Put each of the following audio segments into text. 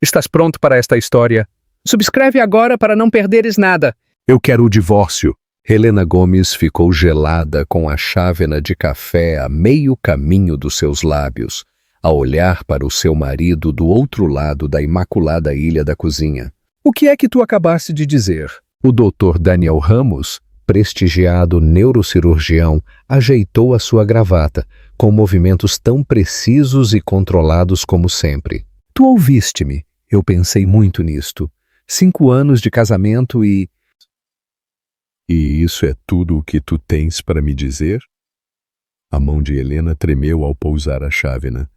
Estás pronto para esta história? Subscreve agora para não perderes nada. Eu quero o divórcio. Helena Gomes ficou gelada com a chávena de café a meio caminho dos seus lábios, a olhar para o seu marido do outro lado da imaculada ilha da cozinha. O que é que tu acabaste de dizer? O Dr. Daniel Ramos, prestigiado neurocirurgião, ajeitou a sua gravata, com movimentos tão precisos e controlados como sempre. Tu ouviste-me. Eu pensei muito nisto. 5 anos de casamento e... E isso é tudo o que tu tens para me dizer? A mão de Helena tremeu ao pousar a chávena.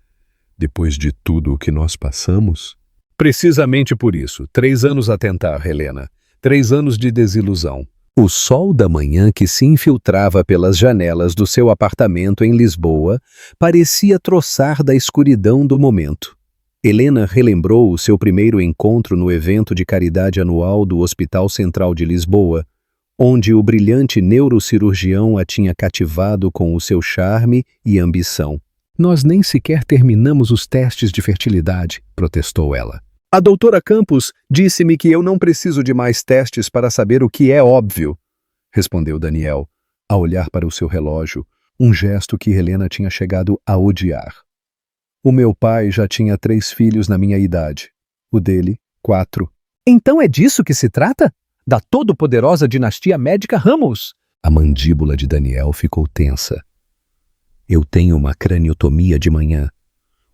Depois de tudo o que nós passamos? Precisamente por isso. 3 anos a tentar, Helena. 3 anos de desilusão. O sol da manhã que se infiltrava pelas janelas do seu apartamento em Lisboa parecia troçar da escuridão do momento. Helena relembrou o seu primeiro encontro no evento de caridade anual do Hospital Central de Lisboa, onde o brilhante neurocirurgião a tinha cativado com o seu charme e ambição. Nós nem sequer terminamos os testes de fertilidade, protestou ela. A doutora Campos disse-me que eu não preciso de mais testes para saber o que é óbvio, respondeu Daniel, a olhar para o seu relógio, um gesto que Helena tinha chegado a odiar. O meu pai já tinha 3 filhos na minha idade, o dele, 4. Então é disso que se trata? Da todo-poderosa dinastia médica Ramos? A mandíbula de Daniel ficou tensa. Eu tenho uma craniotomia de manhã.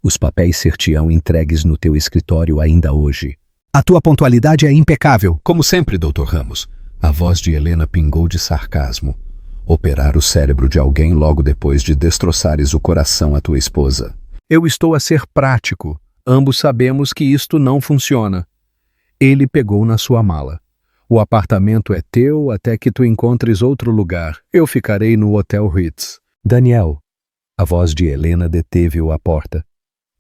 Os papéis ser-te-ão entregues no teu escritório ainda hoje. A tua pontualidade é impecável. Como sempre, Dr. Ramos. A voz de Helena pingou de sarcasmo. Operar o cérebro de alguém logo depois de destroçares o coração à tua esposa. Eu estou a ser prático. Ambos sabemos que isto não funciona. Ele pegou na sua mala. O apartamento é teu até que tu encontres outro lugar. Eu ficarei no Hotel Ritz. Daniel. A voz de Helena deteve-o à porta.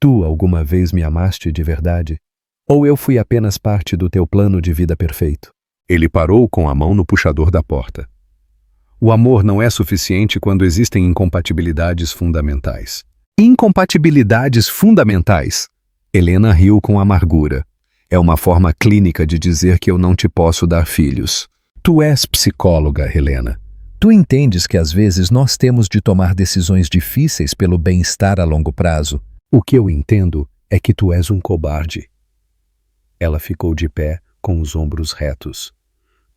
Tu alguma vez me amaste de verdade? Ou eu fui apenas parte do teu plano de vida perfeito? Ele parou com a mão no puxador da porta. O amor não é suficiente quando existem incompatibilidades fundamentais. Incompatibilidades fundamentais? Helena riu com amargura. É uma forma clínica de dizer que eu não te posso dar filhos. Tu és psicóloga, Helena. Tu entendes que às vezes nós temos de tomar decisões difíceis pelo bem-estar a longo prazo. O que eu entendo é que tu és um cobarde. Ela ficou de pé, com os ombros retos.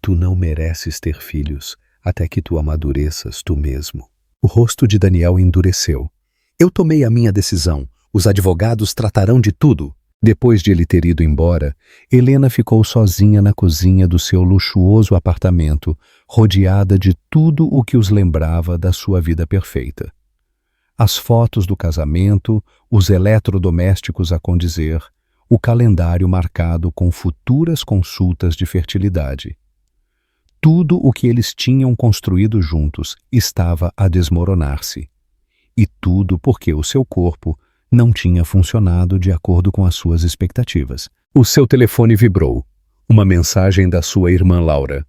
Tu não mereces ter filhos, até que tu amadureças tu mesmo. O rosto de Daniel endureceu. Eu tomei a minha decisão. Os advogados tratarão de tudo. Depois de ele ter ido embora, Helena ficou sozinha na cozinha do seu luxuoso apartamento, rodeada de tudo o que os lembrava da sua vida perfeita. As fotos do casamento, os eletrodomésticos a condizer, o calendário marcado com futuras consultas de fertilidade. Tudo o que eles tinham construído juntos estava a desmoronar-se. E tudo porque o seu corpo não tinha funcionado de acordo com as suas expectativas. O seu telefone vibrou. Uma mensagem da sua irmã Laura.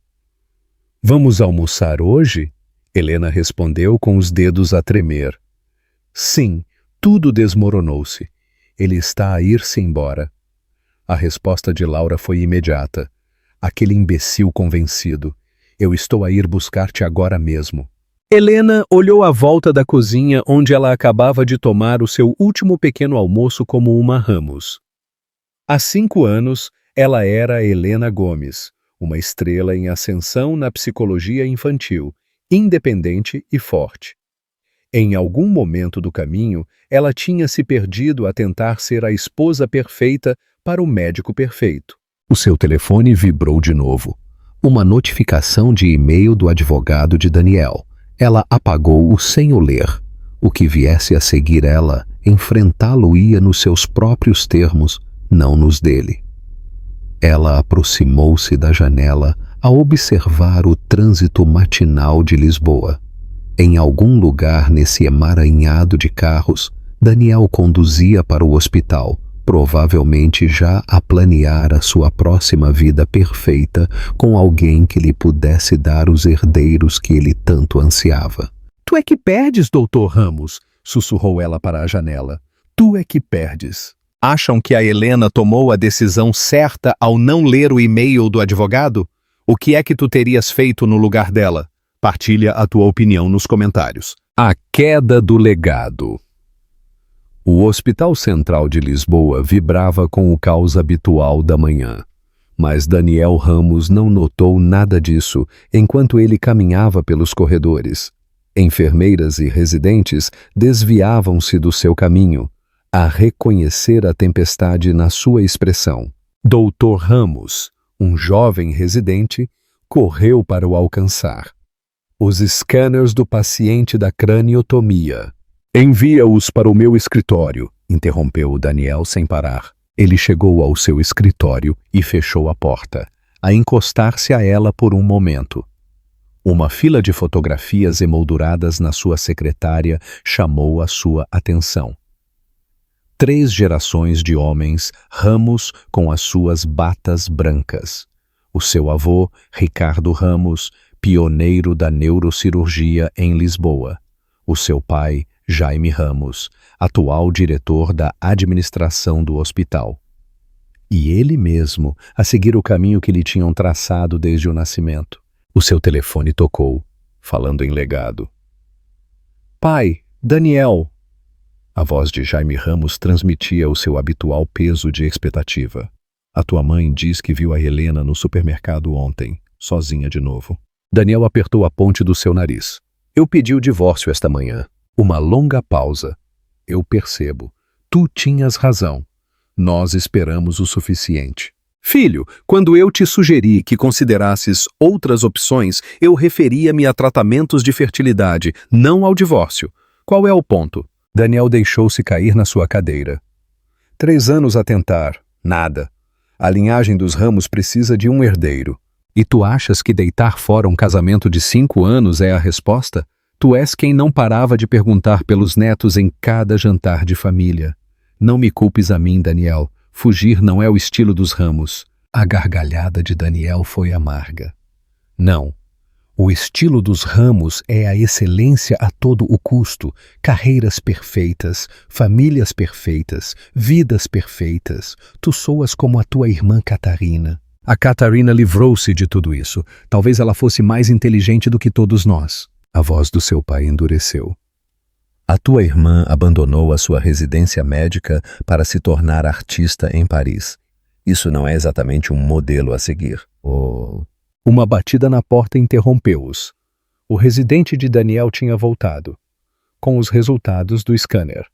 Vamos almoçar hoje? Helena respondeu com os dedos a tremer. Sim, tudo desmoronou-se. Ele está a ir-se embora. A resposta de Laura foi imediata. Aquele imbecil convencido. Eu estou a ir buscar-te agora mesmo. Helena olhou à volta da cozinha onde ela acabava de tomar o seu último pequeno almoço como uma Ramos. Há 5 anos, ela era Helena Gomes, uma estrela em ascensão na psicologia infantil, independente e forte. Em algum momento do caminho, ela tinha se perdido a tentar ser a esposa perfeita para o médico perfeito. O seu telefone vibrou de novo. Uma notificação de e-mail do advogado de Daniel. Ela apagou-o sem o ler. O que viesse a seguir ela, enfrentá-lo-ia nos seus próprios termos, não nos dele. Ela aproximou-se da janela a observar o trânsito matinal de Lisboa. Em algum lugar nesse emaranhado de carros, Daniel conduzia para o hospital, provavelmente já a planear a sua próxima vida perfeita com alguém que lhe pudesse dar os herdeiros que ele tanto ansiava. Tu é que perdes, Dr. Ramos, sussurrou ela para a janela. Tu é que perdes. Acham que a Helena tomou a decisão certa ao não ler o e-mail do advogado? O que é que tu terias feito no lugar dela? Partilha a tua opinião nos comentários. A queda do legado. O Hospital Central de Lisboa vibrava com o caos habitual da manhã. Mas Daniel Ramos não notou nada disso enquanto ele caminhava pelos corredores. Enfermeiras e residentes desviavam-se do seu caminho, a reconhecer a tempestade na sua expressão. Doutor Ramos, um jovem residente, correu para o alcançar. Os scanners do paciente da craniotomia. Envia-os para o meu escritório, interrompeu o Daniel sem parar. Ele chegou ao seu escritório e fechou a porta, a encostar-se a ela por um momento. Uma fila de fotografias emolduradas na sua secretária chamou a sua atenção. 3 gerações de homens, Ramos com as suas batas brancas. O seu avô, Ricardo Ramos, pioneiro da neurocirurgia em Lisboa. O seu pai, Jaime Ramos, atual diretor da administração do hospital. E ele mesmo, a seguir o caminho que lhe tinham traçado desde o nascimento. O seu telefone tocou, falando em legado. Pai, Daniel. A voz de Jaime Ramos transmitia o seu habitual peso de expectativa. A tua mãe diz que viu a Helena no supermercado ontem, sozinha de novo. Daniel apertou a ponte do seu nariz. Eu pedi o divórcio esta manhã. Uma longa pausa. Eu percebo. Tu tinhas razão. Nós esperamos o suficiente. Filho, quando eu te sugeri que considerasses outras opções, eu referia-me a tratamentos de fertilidade, não ao divórcio. Qual é o ponto? Daniel deixou-se cair na sua cadeira. 3 anos a tentar. Nada. A linhagem dos Ramos precisa de um herdeiro. E tu achas que deitar fora um casamento de 5 anos é a resposta? Tu és quem não parava de perguntar pelos netos em cada jantar de família. Não me culpes a mim, Daniel. Fugir não é o estilo dos Ramos. A gargalhada de Daniel foi amarga. Não. O estilo dos Ramos é a excelência a todo o custo. Carreiras perfeitas, famílias perfeitas, vidas perfeitas. Tu soas como a tua irmã Catarina. A Catarina livrou-se de tudo isso. Talvez ela fosse mais inteligente do que todos nós. A voz do seu pai endureceu. A tua irmã abandonou a sua residência médica para se tornar artista em Paris. Isso não é exatamente um modelo a seguir. Uma batida na porta interrompeu-os. O residente de Daniel tinha voltado, com os resultados do scanner.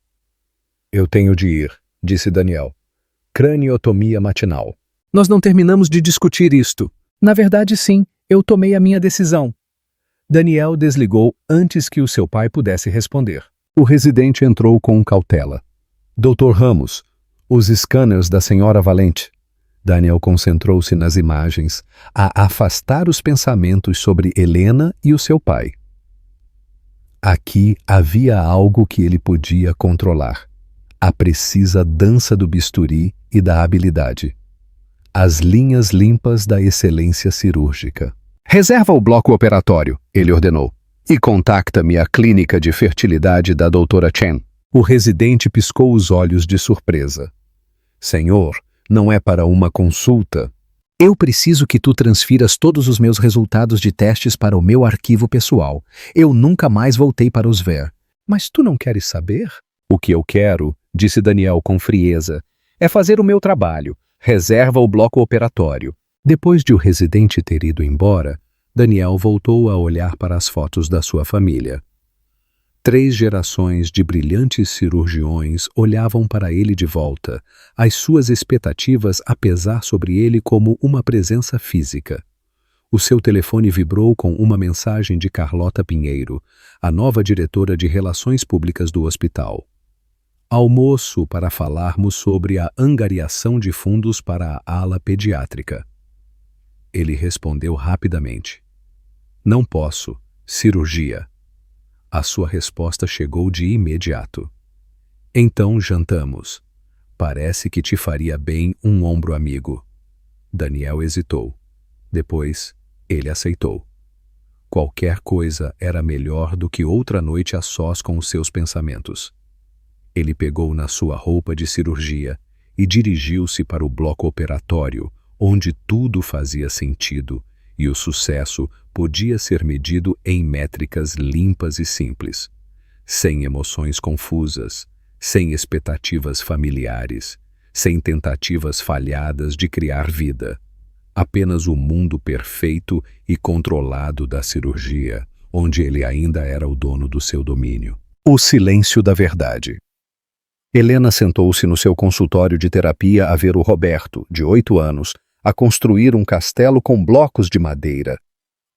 Eu tenho de ir, disse Daniel. Craniotomia matinal. Nós não terminamos de discutir isto. Na verdade, sim, eu tomei a minha decisão. Daniel desligou antes que o seu pai pudesse responder. O residente entrou com cautela. Dr. Ramos, os scanners da senhora Valente. Daniel concentrou-se nas imagens, a afastar os pensamentos sobre Helena e o seu pai. Aqui havia algo que ele podia controlar. A precisa dança do bisturi e da habilidade. As linhas limpas da excelência cirúrgica. Reserva o bloco operatório, ele ordenou, e contacta-me a clínica de fertilidade da doutora Chen. O residente piscou os olhos de surpresa. Senhor, não é para uma consulta. Eu preciso que tu transfiras todos os meus resultados de testes para o meu arquivo pessoal. Eu nunca mais voltei para os ver. Mas tu não queres saber? O que eu quero, disse Daniel com frieza, é fazer o meu trabalho. Reserva o bloco operatório. Depois de o residente ter ido embora, Daniel voltou a olhar para as fotos da sua família. 3 gerações de brilhantes cirurgiões olhavam para ele de volta, as suas expectativas a pesar sobre ele como uma presença física. O seu telefone vibrou com uma mensagem de Carlota Pinheiro, a nova diretora de Relações Públicas do hospital. Almoço para falarmos sobre a angariação de fundos para a ala pediátrica. Ele respondeu rapidamente. Não posso. Cirurgia. A sua resposta chegou de imediato. Então jantamos. Parece que te faria bem um ombro amigo. Daniel hesitou. Depois, ele aceitou. Qualquer coisa era melhor do que outra noite a sós com os seus pensamentos. Ele pegou na sua roupa de cirurgia e dirigiu-se para o bloco operatório, onde tudo fazia sentido e o sucesso podia ser medido em métricas limpas e simples, sem emoções confusas, sem expectativas familiares, sem tentativas falhadas de criar vida. Apenas o mundo perfeito e controlado da cirurgia, onde ele ainda era o dono do seu domínio. O silêncio da verdade. Helena sentou-se no seu consultório de terapia a ver o Roberto, de 8 anos, a construir um castelo com blocos de madeira.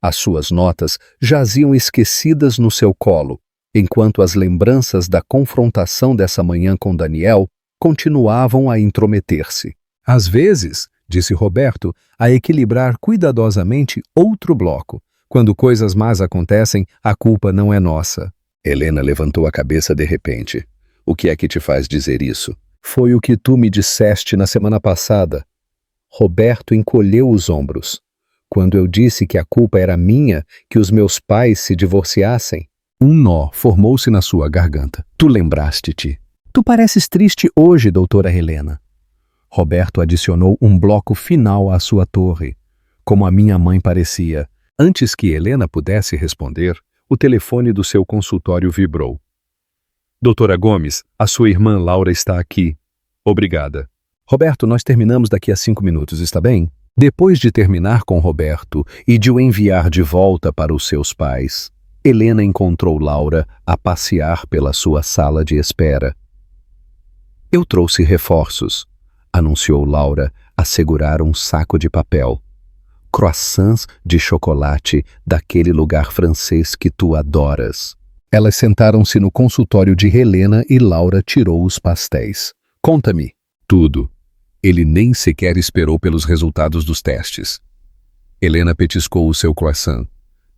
As suas notas jaziam esquecidas no seu colo, enquanto as lembranças da confrontação dessa manhã com Daniel continuavam a intrometer-se. Às vezes, disse Roberto, a equilibrar cuidadosamente outro bloco. Quando coisas más acontecem, a culpa não é nossa. Helena levantou a cabeça de repente. O que é que te faz dizer isso? Foi o que tu me disseste na semana passada. Roberto encolheu os ombros. Quando eu disse que a culpa era minha, que os meus pais se divorciassem. Um nó formou-se na sua garganta. Tu lembraste-te. Tu pareces triste hoje, doutora Helena. Roberto adicionou um bloco final à sua torre, como a minha mãe parecia. Antes que Helena pudesse responder, o telefone do seu consultório vibrou. Doutora Gomes, a sua irmã Laura está aqui. Obrigada. Roberto, nós terminamos daqui a 5 minutos, está bem? Depois de terminar com Roberto e de o enviar de volta para os seus pais, Helena encontrou Laura a passear pela sua sala de espera. Eu trouxe reforços, anunciou Laura a segurar um saco de papel. Croissants de chocolate daquele lugar francês que tu adoras. Elas sentaram-se no consultório de Helena e Laura tirou os pastéis. Conta-me. Tudo. Ele nem sequer esperou pelos resultados dos testes. Helena petiscou o seu croissant.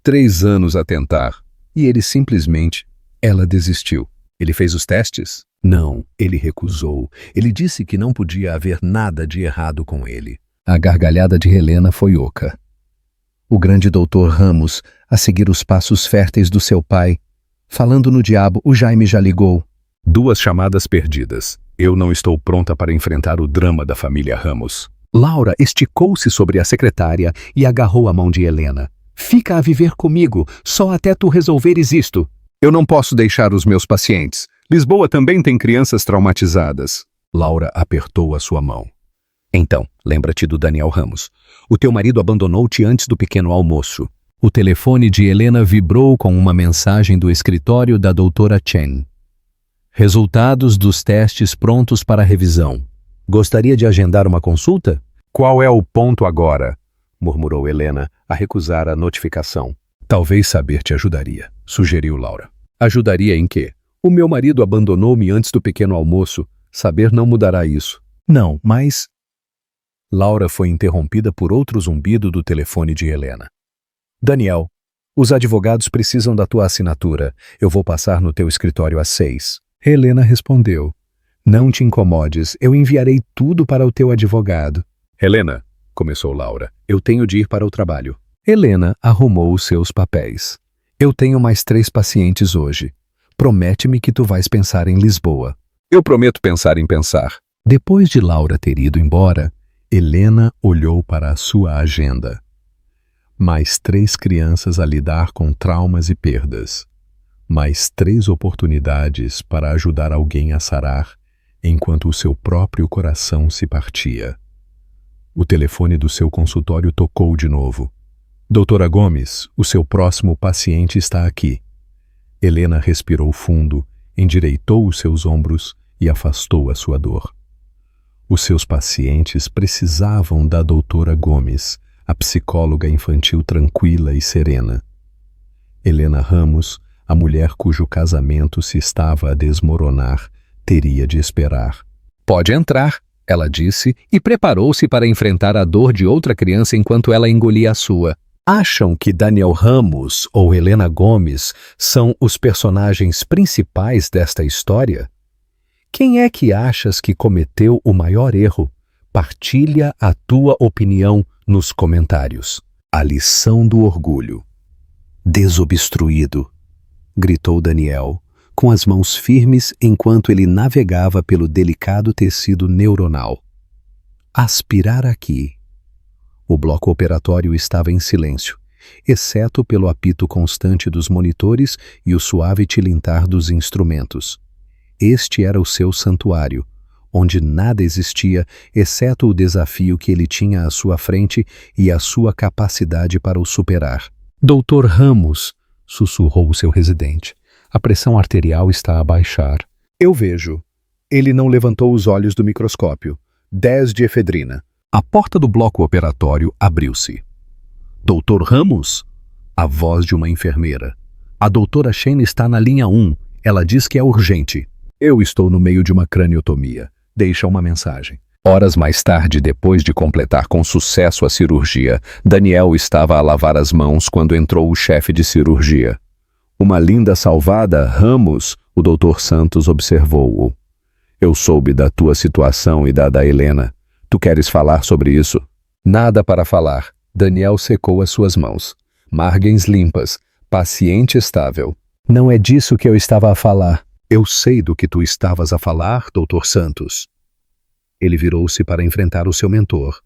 3 anos a tentar. E ele simplesmente... Ela desistiu. Ele fez os testes? Não, ele recusou. Ele disse que não podia haver nada de errado com ele. A gargalhada de Helena foi oca. O grande doutor Ramos, a seguir os passos férteis do seu pai. Falando no diabo, o Jaime já ligou. 2 chamadas perdidas. Eu não estou pronta para enfrentar o drama da família Ramos. Laura esticou-se sobre a secretária e agarrou a mão de Helena. Fica a viver comigo, só até tu resolveres isto. Eu não posso deixar os meus pacientes. Lisboa também tem crianças traumatizadas. Laura apertou a sua mão. Então, lembra-te do Daniel Ramos. O teu marido abandonou-te antes do pequeno almoço. O telefone de Helena vibrou com uma mensagem do escritório da doutora Chen. Resultados dos testes prontos para revisão. Gostaria de agendar uma consulta? Qual é o ponto agora? Murmurou Helena, a recusar a notificação. Talvez saber te ajudaria, sugeriu Laura. Ajudaria em quê? O meu marido abandonou-me antes do pequeno almoço. Saber não mudará isso. Não, mas... Laura foi interrompida por outro zumbido do telefone de Helena. Daniel, os advogados precisam da tua assinatura. Eu vou passar no teu escritório às 6. Helena respondeu. Não te incomodes, eu enviarei tudo para o teu advogado. Helena, começou Laura, eu tenho de ir para o trabalho. Helena arrumou os seus papéis. Eu tenho mais 3 pacientes hoje. Promete-me que tu vais pensar em Lisboa. Eu prometo pensar em pensar. Depois de Laura ter ido embora, Helena olhou para a sua agenda. Mais 3 crianças a lidar com traumas e perdas. Mais 3 oportunidades para ajudar alguém a sarar, enquanto o seu próprio coração se partia. O telefone do seu consultório tocou de novo. Doutora Gomes, o seu próximo paciente está aqui. Helena respirou fundo, endireitou os seus ombros e afastou a sua dor. Os seus pacientes precisavam da doutora Gomes, a psicóloga infantil tranquila e serena. Helena Ramos, a mulher cujo casamento se estava a desmoronar, teria de esperar. Pode entrar, ela disse, e preparou-se para enfrentar a dor de outra criança enquanto ela engolia a sua. Acham que Daniel Ramos ou Helena Gomes são os personagens principais desta história? Quem é que achas que cometeu o maior erro? Partilha a tua opinião nos comentários. A lição do orgulho. Desobstruído, gritou Daniel, com as mãos firmes enquanto ele navegava pelo delicado tecido neuronal. Aspirar aqui. O bloco operatório estava em silêncio, exceto pelo apito constante dos monitores e o suave tilintar dos instrumentos. Este era o seu santuário, onde nada existia exceto o desafio que ele tinha à sua frente e a sua capacidade para o superar. Doutor Ramos, sussurrou o seu residente. A pressão arterial está a baixar. Eu vejo. Ele não levantou os olhos do microscópio. 10 de efedrina. A porta do bloco operatório abriu-se. Doutor Ramos? A voz de uma enfermeira. A doutora Chen está na linha 1. Ela diz que é urgente. Eu estou no meio de uma craniotomia. Deixa uma mensagem. Horas mais tarde, depois de completar com sucesso a cirurgia, Daniel estava a lavar as mãos quando entrou o chefe de cirurgia. Uma linda salvada, Ramos, o Dr. Santos observou-o. Eu soube da tua situação e da Helena. Tu queres falar sobre isso? Nada para falar. Daniel secou as suas mãos. Margens limpas. Paciente estável. Não é disso que eu estava a falar. Eu sei do que tu estavas a falar, Dr. Santos. Ele virou-se para enfrentar o seu mentor.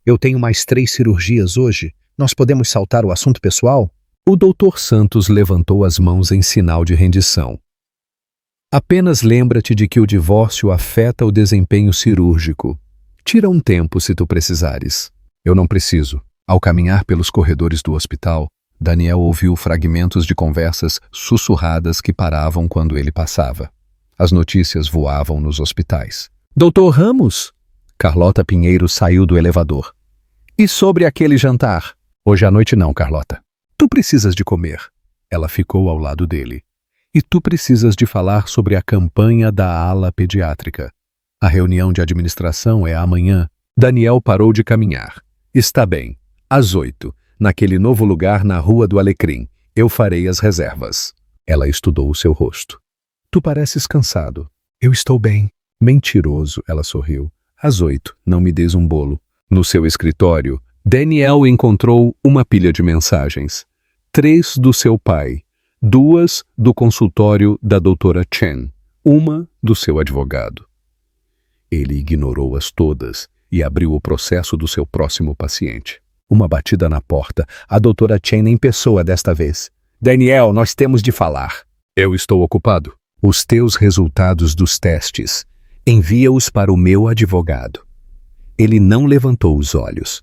Eu tenho mais 3 cirurgias hoje. Nós podemos saltar o assunto pessoal? O Dr. Santos levantou as mãos em sinal de rendição. Apenas lembra-te de que o divórcio afeta o desempenho cirúrgico. Tira um tempo se tu precisares. Eu não preciso. Ao caminhar pelos corredores do hospital, Daniel ouviu fragmentos de conversas sussurradas que paravam quando ele passava. As notícias voavam nos hospitais. Doutor Ramos? Carlota Pinheiro saiu do elevador. E sobre aquele jantar? Hoje à noite não, Carlota. Tu precisas de comer. Ela ficou ao lado dele. E tu precisas de falar sobre a campanha da ala pediátrica. A reunião de administração é amanhã. Daniel parou de caminhar. Está bem. Às 8, naquele novo lugar na Rua do Alecrim. Eu farei as reservas. Ela estudou o seu rosto. Tu pareces cansado. Eu estou bem. Mentiroso, ela sorriu. Às 8, não me des um bolo. No seu escritório, Daniel encontrou uma pilha de mensagens. 3 do seu pai, 2 do consultório da doutora Chen, 1 do seu advogado. Ele ignorou-as todas e abriu o processo do seu próximo paciente. Uma batida na porta. A doutora Chen em pessoa desta vez. Daniel, nós temos de falar. Eu estou ocupado. Os teus resultados dos testes. Envia-os para o meu advogado. Ele não levantou os olhos.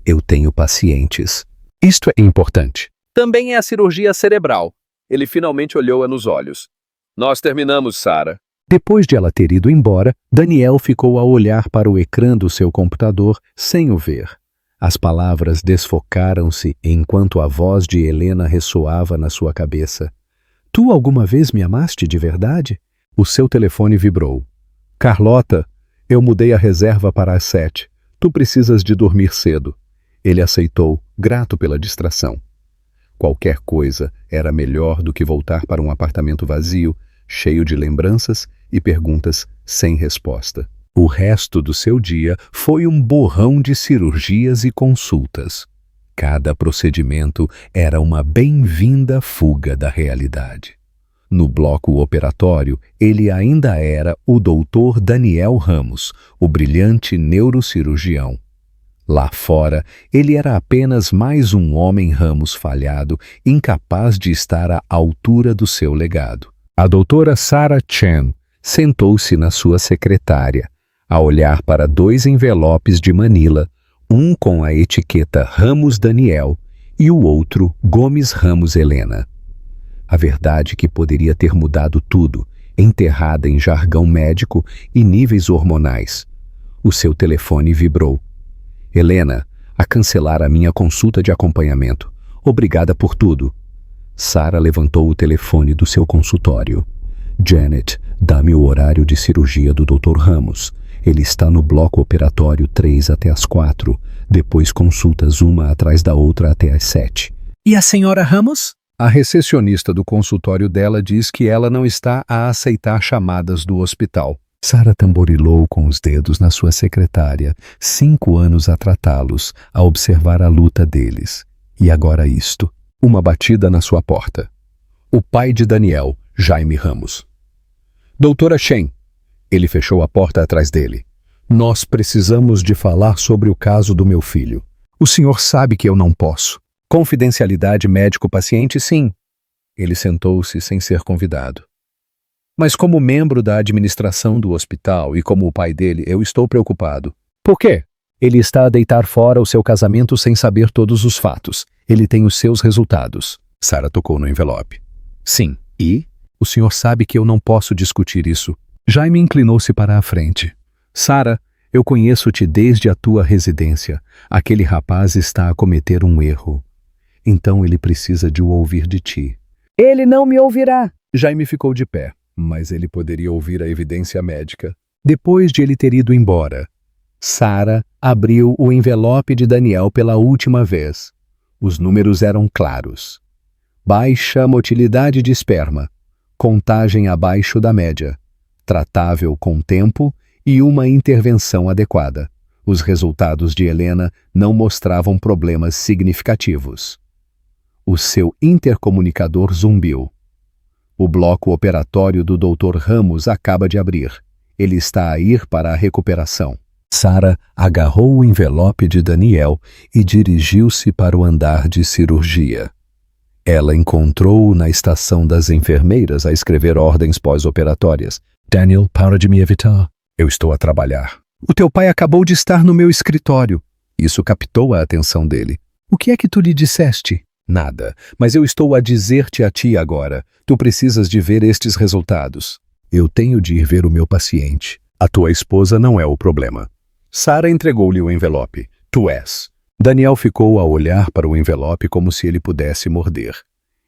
Eu tenho pacientes. Isto é importante. Também é a cirurgia cerebral. Ele finalmente olhou-a nos olhos. Nós terminamos, Sarah. Depois de ela ter ido embora, Daniel ficou a olhar para o ecrã do seu computador sem o ver. As palavras desfocaram-se enquanto a voz de Helena ressoava na sua cabeça. Tu alguma vez me amaste de verdade? O seu telefone vibrou. Carlota, eu mudei a reserva para as 7. Tu precisas de dormir cedo. Ele aceitou, grato pela distração. Qualquer coisa era melhor do que voltar para um apartamento vazio, cheio de lembranças e perguntas sem resposta. O resto do seu dia foi um borrão de cirurgias e consultas. Cada procedimento era uma bem-vinda fuga da realidade. No bloco operatório, ele ainda era o Dr. Daniel Ramos, o brilhante neurocirurgião. Lá fora, ele era apenas mais um homem Ramos falhado, incapaz de estar à altura do seu legado. A doutora Sarah Chen sentou-se na sua secretária, a olhar para 2 envelopes de Manila, um com a etiqueta Ramos Daniel e o outro Gomes Ramos Helena. A verdade que poderia ter mudado tudo, enterrada em jargão médico e níveis hormonais. O seu telefone vibrou. Helena, a cancelar a minha consulta de acompanhamento. Obrigada por tudo. Sarah levantou o telefone do seu consultório. Janet, dá-me o horário de cirurgia do Dr. Ramos. Ele está no bloco operatório 3 até as 4, depois consultas uma atrás da outra até as 7. E a senhora Ramos? A recepcionista do consultório dela diz que ela não está a aceitar chamadas do hospital. Sarah tamborilou com os dedos na sua secretária, 5 anos a tratá-los, a observar a luta deles. E agora isto. Uma batida na sua porta. O pai de Daniel, Jaime Ramos. Doutora Shen. Ele fechou a porta atrás dele. Nós precisamos de falar sobre o caso do meu filho. O senhor sabe que eu não posso. Confidencialidade médico-paciente, sim. Ele sentou-se sem ser convidado. Mas como membro da administração do hospital e como o pai dele, eu estou preocupado. Por quê? Ele está a deitar fora o seu casamento sem saber todos os fatos. Ele tem os seus resultados. Sara tocou no envelope. Sim. E? O senhor sabe que eu não posso discutir isso. Jaime inclinou-se para a frente. Sara, eu conheço-te desde a tua residência. Aquele rapaz está a cometer um erro. Então ele precisa de o ouvir de ti. Ele não me ouvirá. Jaime ficou de pé, mas ele poderia ouvir a evidência médica. Depois de ele ter ido embora, Sara abriu o envelope de Daniel pela última vez. Os números eram claros. Baixa motilidade de esperma, contagem abaixo da média, tratável com tempo e uma intervenção adequada. Os resultados de Helena não mostravam problemas significativos. O seu intercomunicador zumbiu. O bloco operatório do Dr. Ramos acaba de abrir. Ele está a ir para a recuperação. Sara agarrou o envelope de Daniel e dirigiu-se para o andar de cirurgia. Ela encontrou-o na estação das enfermeiras a escrever ordens pós-operatórias. Daniel, para de me evitar. Eu estou a trabalhar. O teu pai acabou de estar no meu escritório. Isso captou a atenção dele. O que é que tu lhe disseste? Nada, mas eu estou a dizer-te a ti agora. Tu precisas de ver estes resultados. Eu tenho de ir ver o meu paciente. A tua esposa não é o problema. Sara entregou-lhe o envelope. Tu és. Daniel ficou a olhar para o envelope como se ele pudesse morder.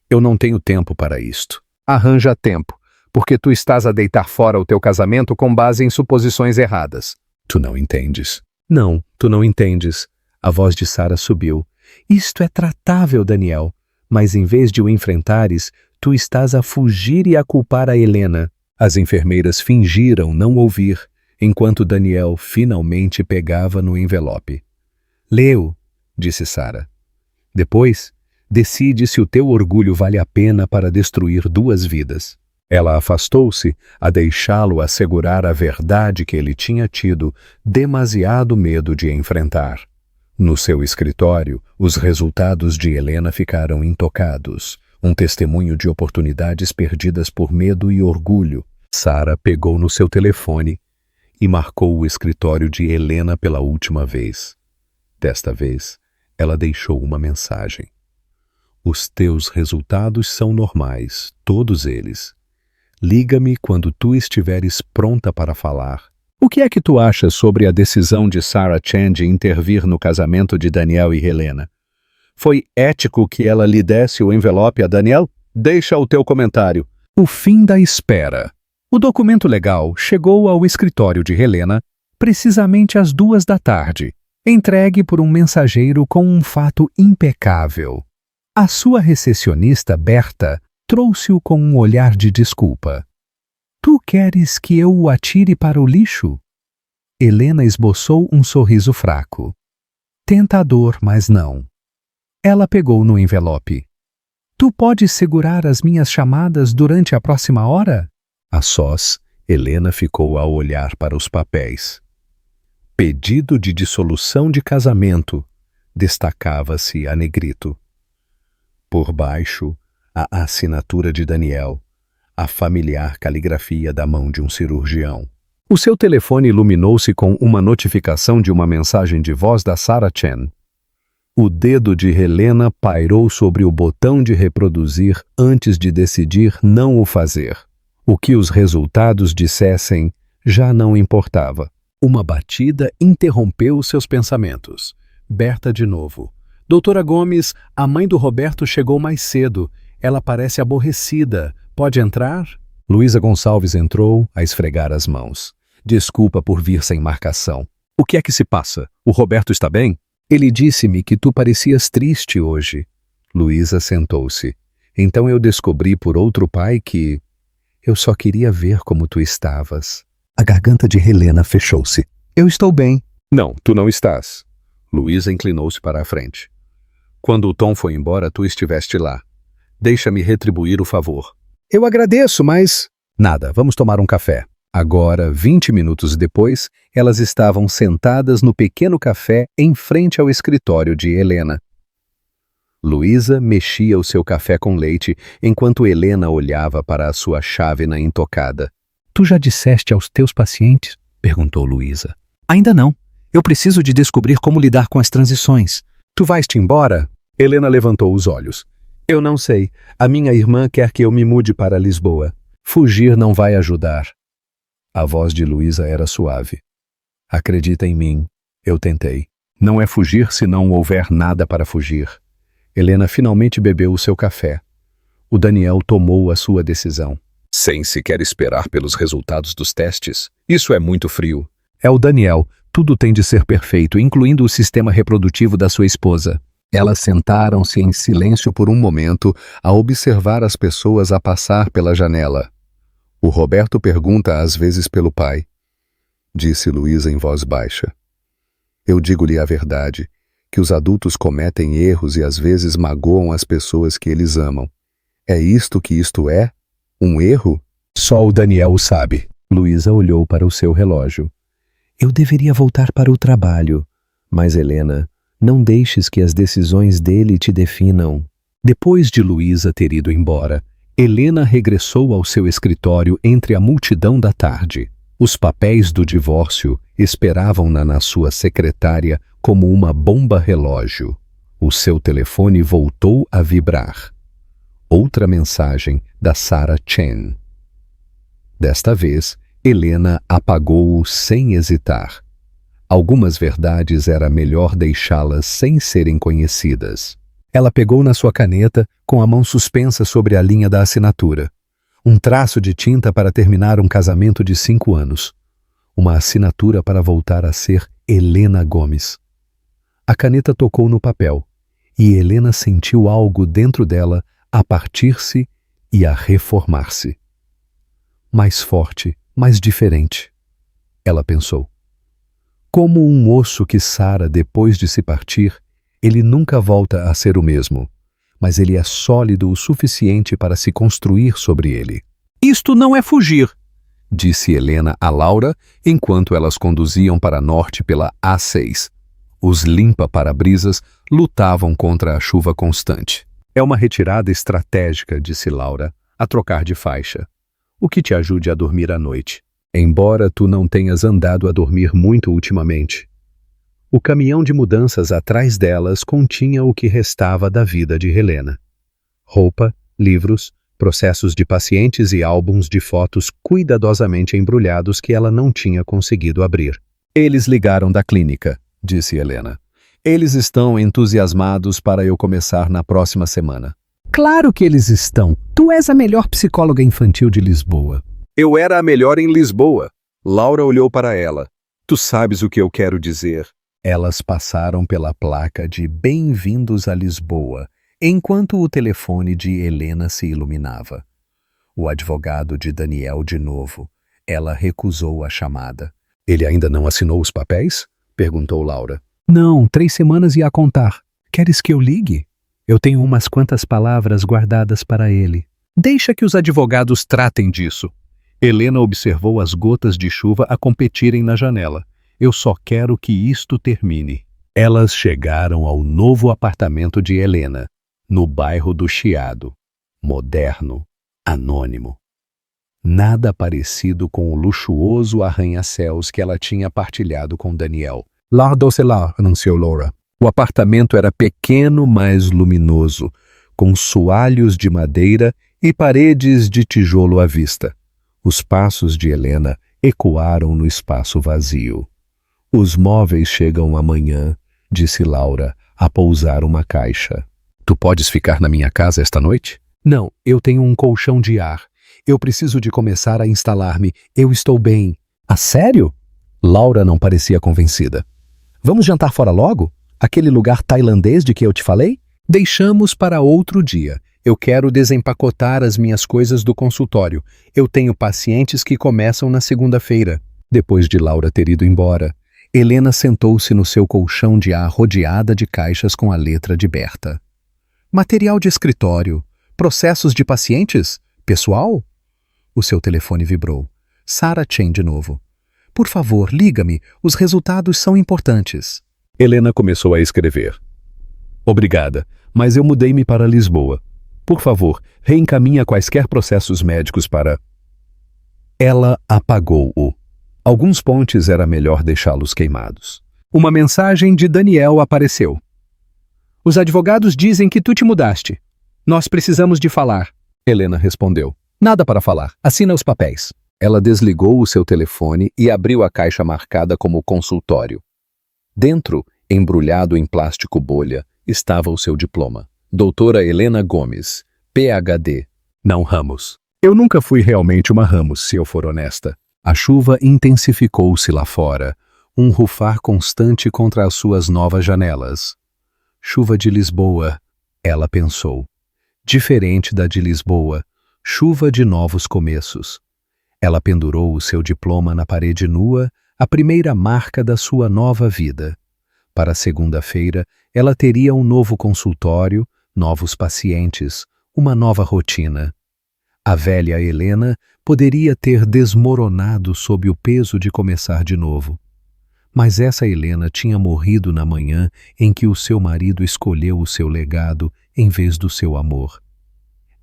Eu não tenho tempo para isto. Arranja tempo, porque tu estás a deitar fora o teu casamento com base em suposições erradas. Tu não entendes. Não, tu não entendes. A voz de Sara subiu. Isto é tratável, Daniel, mas em vez de o enfrentares, tu estás a fugir e a culpar a Helena. As enfermeiras fingiram não ouvir, enquanto Daniel finalmente pegava no envelope. Leu, disse Sara. Depois, decide se o teu orgulho vale a pena para destruir 2 vidas. Ela afastou-se a deixá-lo assegurar a verdade que ele tinha tido demasiado medo de enfrentar. No seu escritório, os resultados de Helena ficaram intocados, um testemunho de oportunidades perdidas por medo e orgulho. Sara pegou no seu telefone e marcou o escritório de Helena pela última vez. Desta vez, ela deixou uma mensagem. Os teus resultados são normais, todos eles. Liga-me quando tu estiveres pronta para falar. O que é que tu achas sobre a decisão de Sarah Chen de intervir no casamento de Daniel e Helena? Foi ético que ela lhe desse o envelope a Daniel? Deixa o teu comentário. O fim da espera. O documento legal chegou ao escritório de Helena precisamente às 2 da tarde, entregue por um mensageiro com um fato impecável. A sua recepcionista, Berta, trouxe-o com um olhar de desculpa. Tu queres que eu o atire para o lixo? Helena esboçou um sorriso fraco. Tentador, mas não. Ela pegou no envelope. Tu podes segurar as minhas chamadas durante a próxima hora? A sós, Helena ficou a olhar para os papéis. Pedido de dissolução de casamento, destacava-se a negrito. Por baixo, a assinatura de Daniel, a familiar caligrafia da mão de um cirurgião. O seu telefone iluminou-se com uma notificação de uma mensagem de voz da Sarah Chen. O dedo de Helena pairou sobre o botão de reproduzir antes de decidir não o fazer. O que os resultados dissessem já não importava. Uma batida interrompeu seus pensamentos. Berta de novo. Doutora Gomes, a mãe do Roberto chegou mais cedo. Ela parece aborrecida. Pode entrar? Luísa Gonçalves entrou a esfregar as mãos. Desculpa por vir sem marcação. O que é que se passa? O Roberto está bem? Ele disse-me que tu parecias triste hoje. Luísa sentou-se. Então eu descobri por outro pai que... Eu só queria ver como tu estavas. A garganta de Helena fechou-se. Eu estou bem. Não, tu não estás. Luísa inclinou-se para a frente. Quando o Tom foi embora, tu estiveste lá. Deixa-me retribuir o favor. Eu agradeço, mas... Nada, vamos tomar um café. Agora, 20 minutos depois, elas estavam sentadas no pequeno café em frente ao escritório de Helena. Luísa mexia o seu café com leite, enquanto Helena olhava para a sua chávena intocada. Tu já disseste aos teus pacientes? Perguntou Luísa. Ainda não. Eu preciso de descobrir como lidar com as transições. Tu vais-te embora? Helena levantou os olhos. Eu não sei. A minha irmã quer que eu me mude para Lisboa. Fugir não vai ajudar. A voz de Luísa era suave. Acredita em mim. Eu tentei. Não é fugir se não houver nada para fugir. Helena finalmente bebeu o seu café. O Daniel tomou a sua decisão. Sem sequer esperar pelos resultados dos testes. Isso é muito frio. É o Daniel. Tudo tem de ser perfeito, incluindo o sistema reprodutivo da sua esposa. Elas sentaram-se em silêncio por um momento a observar as pessoas a passar pela janela. O Roberto pergunta às vezes pelo pai. Disse Luísa em voz baixa. Eu digo-lhe a verdade, que os adultos cometem erros e às vezes magoam as pessoas que eles amam. É isto que isto é? Um erro? Só o Daniel o sabe. Luísa olhou para o seu relógio. Eu deveria voltar para o trabalho. Mas, Helena, não deixes que as decisões dele te definam. Depois de Luísa ter ido embora, Helena regressou ao seu escritório entre a multidão da tarde. Os papéis do divórcio esperavam-na na sua secretária como uma bomba-relógio. O seu telefone voltou a vibrar. Outra mensagem da Sarah Chen. Desta vez, Helena apagou-o sem hesitar. Algumas verdades era melhor deixá-las sem serem conhecidas. Ela pegou na sua caneta, com a mão suspensa sobre a linha da assinatura. Um traço de tinta para terminar um casamento de 5 anos. Uma assinatura para voltar a ser Helena Gomes. A caneta tocou no papel, e Helena sentiu algo dentro dela a partir-se e a reformar-se. Mais forte, mais diferente. Ela pensou. Como um osso que sara depois de se partir, ele nunca volta a ser o mesmo, mas ele é sólido o suficiente para se construir sobre ele. Isto não é fugir, disse Helena a Laura, enquanto elas conduziam para norte pela A6. Os limpa-para-brisas lutavam contra a chuva constante. É uma retirada estratégica, disse Laura, a trocar de faixa. O que te ajude a dormir à noite. Embora tu não tenhas andado a dormir muito ultimamente. O caminhão de mudanças atrás delas continha o que restava da vida de Helena. Roupa, livros, processos de pacientes e álbuns de fotos cuidadosamente embrulhados que ela não tinha conseguido abrir. Eles ligaram da clínica, disse Helena. Eles estão entusiasmados para eu começar na próxima semana. Claro que eles estão. Tu és a melhor psicóloga infantil de Lisboa. Eu era a melhor em Lisboa. Laura olhou para ela. Tu sabes o que eu quero dizer. Elas passaram pela placa de Bem-vindos a Lisboa, enquanto o telefone de Helena se iluminava. O advogado de Daniel de novo. Ela recusou a chamada. Ele ainda não assinou os papéis? Perguntou Laura. Não, 3 semanas e a contar. Queres que eu ligue? Eu tenho umas quantas palavras guardadas para ele. Deixa que os advogados tratem disso. Helena observou as gotas de chuva a competirem na janela. Eu só quero que isto termine. Elas chegaram ao novo apartamento de Helena, no bairro do Chiado. Moderno, anônimo. Nada parecido com o luxuoso arranha-céus que ela tinha partilhado com Daniel. Lar-do-celar, anunciou Laura. O apartamento era pequeno, mas luminoso, com soalhos de madeira e paredes de tijolo à vista. Os passos de Helena ecoaram no espaço vazio. Os móveis chegam amanhã, disse Laura, a pousar uma caixa. Tu podes ficar na minha casa esta noite? Não, eu tenho um colchão de ar. Eu preciso de começar a instalar-me. Eu estou bem. Ah, sério? Laura não parecia convencida. Vamos jantar fora logo? Aquele lugar tailandês de que eu te falei? Deixamos para outro dia. Eu quero desempacotar as minhas coisas do consultório. Eu tenho pacientes que começam na segunda-feira. Depois de Laura ter ido embora, Helena sentou-se no seu colchão de ar rodeada de caixas com a letra de Berta. Material de escritório. Processos de pacientes? Pessoal? O seu telefone vibrou. Sarah Chen de novo. Por favor, liga-me. Os resultados são importantes. Helena começou a escrever. Obrigada, mas eu mudei-me para Lisboa. Por favor, reencaminha quaisquer processos médicos para... Ela apagou-o. Alguns pontes era melhor deixá-los queimados. Uma mensagem de Daniel apareceu. Os advogados dizem que tu te mudaste. Nós precisamos de falar. Helena respondeu. Nada para falar. Assina os papéis. Ela desligou o seu telefone e abriu a caixa marcada como consultório. Dentro, embrulhado em plástico bolha, estava o seu diploma. Doutora Helena Gomes, PhD. Não Ramos. Eu nunca fui realmente uma Ramos, se eu for honesta. A chuva intensificou-se lá fora, um rufar constante contra as suas novas janelas. Chuva de Lisboa, ela pensou. Diferente da de Lisboa, chuva de novos começos. Ela pendurou o seu diploma na parede nua, a primeira marca da sua nova vida. Para segunda-feira, ela teria um novo consultório, novos pacientes, uma nova rotina. A velha Helena poderia ter desmoronado sob o peso de começar de novo. Mas essa Helena tinha morrido na manhã em que o seu marido escolheu o seu legado em vez do seu amor.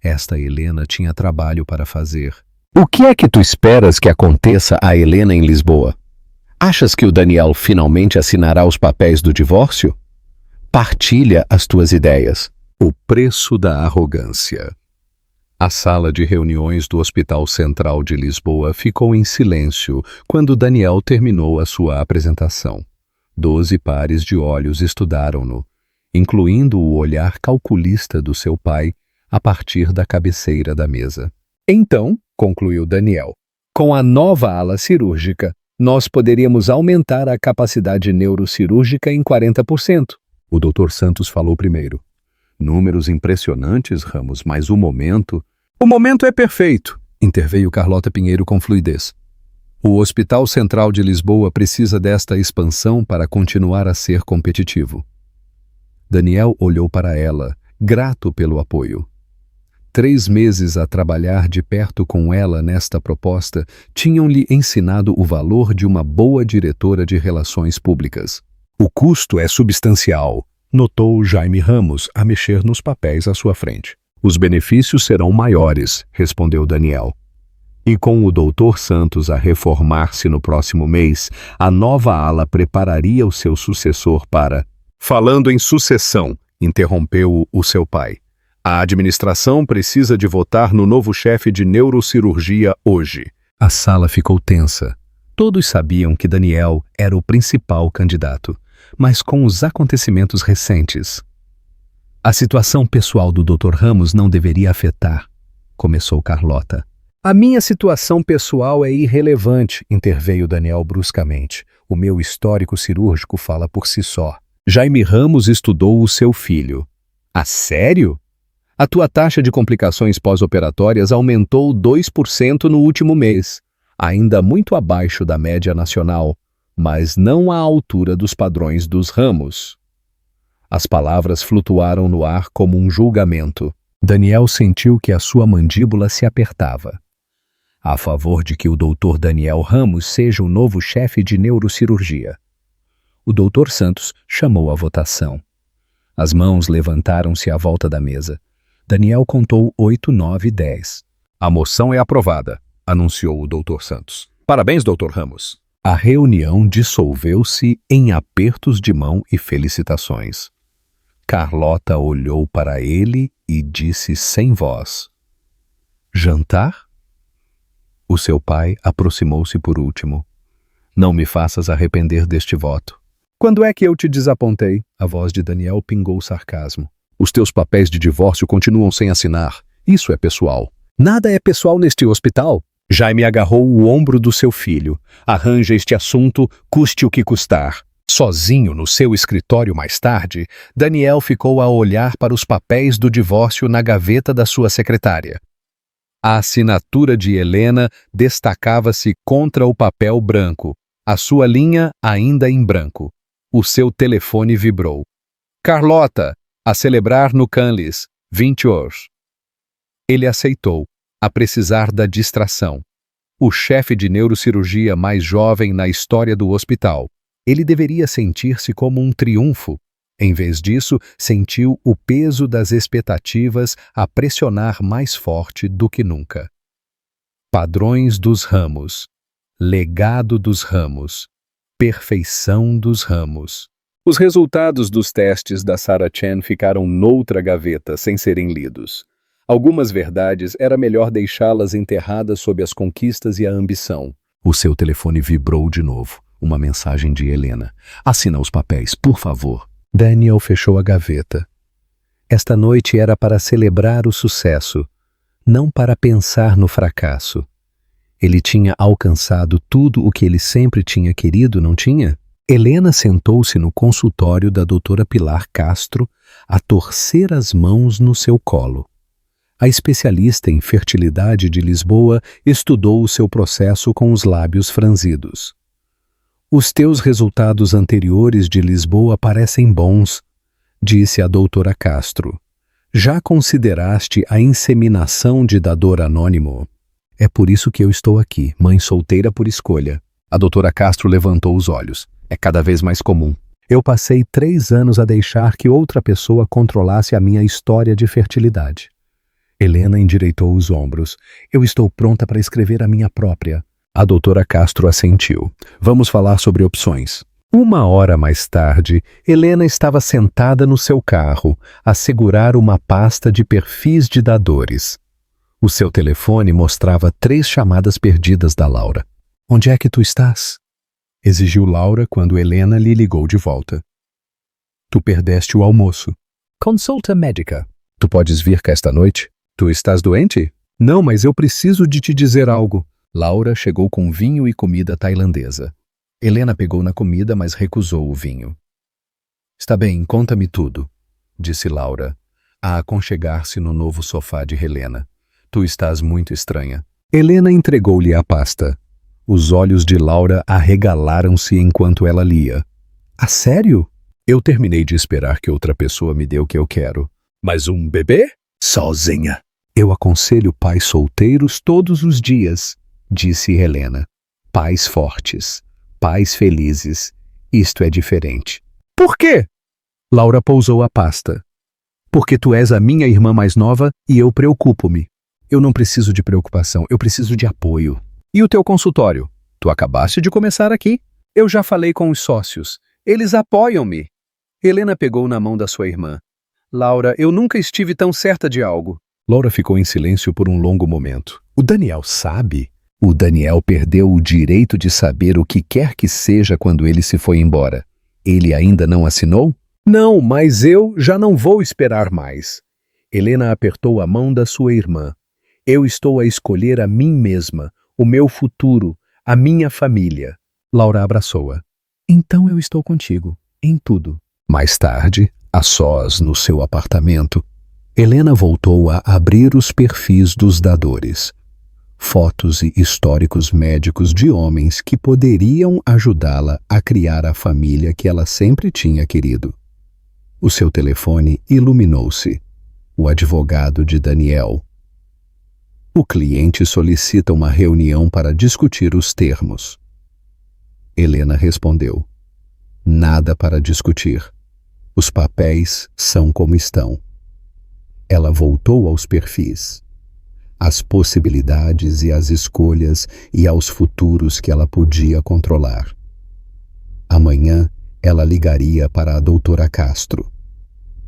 Esta Helena tinha trabalho para fazer. O que é que tu esperas que aconteça a Helena em Lisboa? Achas que o Daniel finalmente assinará os papéis do divórcio? Partilha as tuas ideias. O preço da arrogância. A sala de reuniões do Hospital Central de Lisboa ficou em silêncio quando Daniel terminou a sua apresentação. 12 pares de olhos estudaram-no, incluindo o olhar calculista do seu pai a partir da cabeceira da mesa. Então, concluiu Daniel, com a nova ala cirúrgica, nós poderíamos aumentar a capacidade neurocirúrgica em 40%. O Dr. Santos falou primeiro. Números impressionantes, Ramos, mas o momento... O momento é perfeito, interveio Carlota Pinheiro com fluidez. O Hospital Central de Lisboa precisa desta expansão para continuar a ser competitivo. Daniel olhou para ela, grato pelo apoio. 3 meses a trabalhar de perto com ela nesta proposta tinham-lhe ensinado o valor de uma boa diretora de relações públicas. O custo é substancial, notou Jaime Ramos a mexer nos papéis à sua frente. Os benefícios serão maiores, respondeu Daniel. E com o Dr. Santos a reformar-se no próximo mês, a nova ala prepararia o seu sucessor para... Falando em sucessão, interrompeu o seu pai. A administração precisa de votar no novo chefe de neurocirurgia hoje. A sala ficou tensa. Todos sabiam que Daniel era o principal candidato, mas com os acontecimentos recentes... A situação pessoal do Dr. Ramos não deveria afetar, começou Carlota. A minha situação pessoal é irrelevante, interveio Daniel bruscamente. O meu histórico cirúrgico fala por si só. Jaime Ramos estudou o seu filho. Ah, sério? A tua taxa de complicações pós-operatórias aumentou 2% no último mês, ainda muito abaixo da média nacional, mas não à altura dos padrões dos Ramos. As palavras flutuaram no ar como um julgamento. Daniel sentiu que a sua mandíbula se apertava. A favor de que o Dr. Daniel Ramos seja o novo chefe de neurocirurgia. O Dr. Santos chamou a votação. As mãos levantaram-se à volta da mesa. Daniel contou 8, 9 e 10. A moção é aprovada, anunciou o Dr. Santos. Parabéns, Dr. Ramos. A reunião dissolveu-se em apertos de mão e felicitações. Carlota olhou para ele e disse sem voz: Jantar? O seu pai aproximou-se por último. Não me faças arrepender deste voto. Quando é que eu te desapontei? A voz de Daniel pingou sarcasmo. Os teus papéis de divórcio continuam sem assinar. Isso é pessoal. Nada é pessoal neste hospital. Jaime agarrou o ombro do seu filho. Arranja este assunto, custe o que custar. Sozinho no seu escritório mais tarde, Daniel ficou a olhar para os papéis do divórcio na gaveta da sua secretária. A assinatura de Helena destacava-se contra o papel branco, a sua linha ainda em branco. O seu telefone vibrou. Carlota, a celebrar no Canlis, 20 horas. Ele aceitou. a precisar da distração. O chefe de neurocirurgia mais jovem na história do hospital. Ele deveria sentir-se como um triunfo. Em vez disso, sentiu o peso das expectativas a pressionar mais forte do que nunca. Padrões dos ramos. Legado dos ramos. Perfeição dos ramos. Os resultados dos testes da Sarah Chen ficaram noutra gaveta sem serem lidos. Algumas verdades era melhor deixá-las enterradas sob as conquistas e a ambição. O seu telefone vibrou de novo. Uma mensagem de Helena. Assina os papéis, por favor. Daniel fechou a gaveta. Esta noite era para celebrar o sucesso, não para pensar no fracasso. Ele tinha alcançado tudo o que ele sempre tinha querido, não tinha? Helena sentou-se no consultório da doutora Pilar Castro a torcer as mãos no seu colo. A especialista em fertilidade de Lisboa estudou o seu processo com os lábios franzidos. Os teus resultados anteriores de Lisboa parecem bons, disse a doutora Castro. Já consideraste a inseminação de dador anônimo? É por isso que eu estou aqui, mãe solteira por escolha. A doutora Castro levantou os olhos. É cada vez mais comum. Eu passei 3 anos a deixar que outra pessoa controlasse a minha história de fertilidade. Helena endireitou os ombros. Eu estou pronta para escrever a minha própria. A doutora Castro assentiu. Vamos falar sobre opções. 1 hora mais tarde, Helena estava sentada no seu carro, a segurar uma pasta de perfis de dadores. O seu telefone mostrava 3 chamadas perdidas da Laura. Onde é que tu estás? Exigiu Laura quando Helena lhe ligou de volta. Tu perdeste o almoço. Consulta médica. Tu podes vir cá esta noite? Tu estás doente? Não, mas eu preciso de te dizer algo. Laura chegou com vinho e comida tailandesa. Helena pegou na comida, mas recusou o vinho. Está bem, conta-me tudo, disse Laura, a aconchegar-se no novo sofá de Helena. Tu estás muito estranha. Helena entregou-lhe a pasta. Os olhos de Laura arregalaram-se enquanto ela lia. Ah, sério? Eu terminei de esperar que outra pessoa me dê o que eu quero. Mas um bebê? Sozinha. Eu aconselho pais solteiros todos os dias, disse Helena. Pais fortes, pais felizes. Isto é diferente. Por quê? Laura pousou a pasta. Porque tu és a minha irmã mais nova e eu preocupo-me. Eu não preciso de preocupação, eu preciso de apoio. E o teu consultório? Tu acabaste de começar aqui. Eu já falei com os sócios. Eles apoiam-me. Helena pegou na mão da sua irmã. Laura, eu nunca estive tão certa de algo. Laura ficou em silêncio por um longo momento. O Daniel sabe? O Daniel perdeu o direito de saber o que quer que seja quando ele se foi embora. Ele ainda não assinou? Não, mas eu já não vou esperar mais. Helena apertou a mão da sua irmã. Eu estou a escolher a mim mesma, o meu futuro, a minha família. Laura abraçou-a. Então eu estou contigo, em tudo. Mais tarde, a sós no seu apartamento, Helena voltou a abrir os perfis dos dadores. Fotos e históricos médicos de homens que poderiam ajudá-la a criar a família que ela sempre tinha querido. O seu telefone iluminou-se. O advogado de Daniel. O cliente solicita uma reunião para discutir os termos. Helena respondeu. Nada para discutir. Os papéis são como estão. Ela voltou aos perfis. Às possibilidades e às escolhas e aos futuros que ela podia controlar. Amanhã, ela ligaria para a doutora Castro.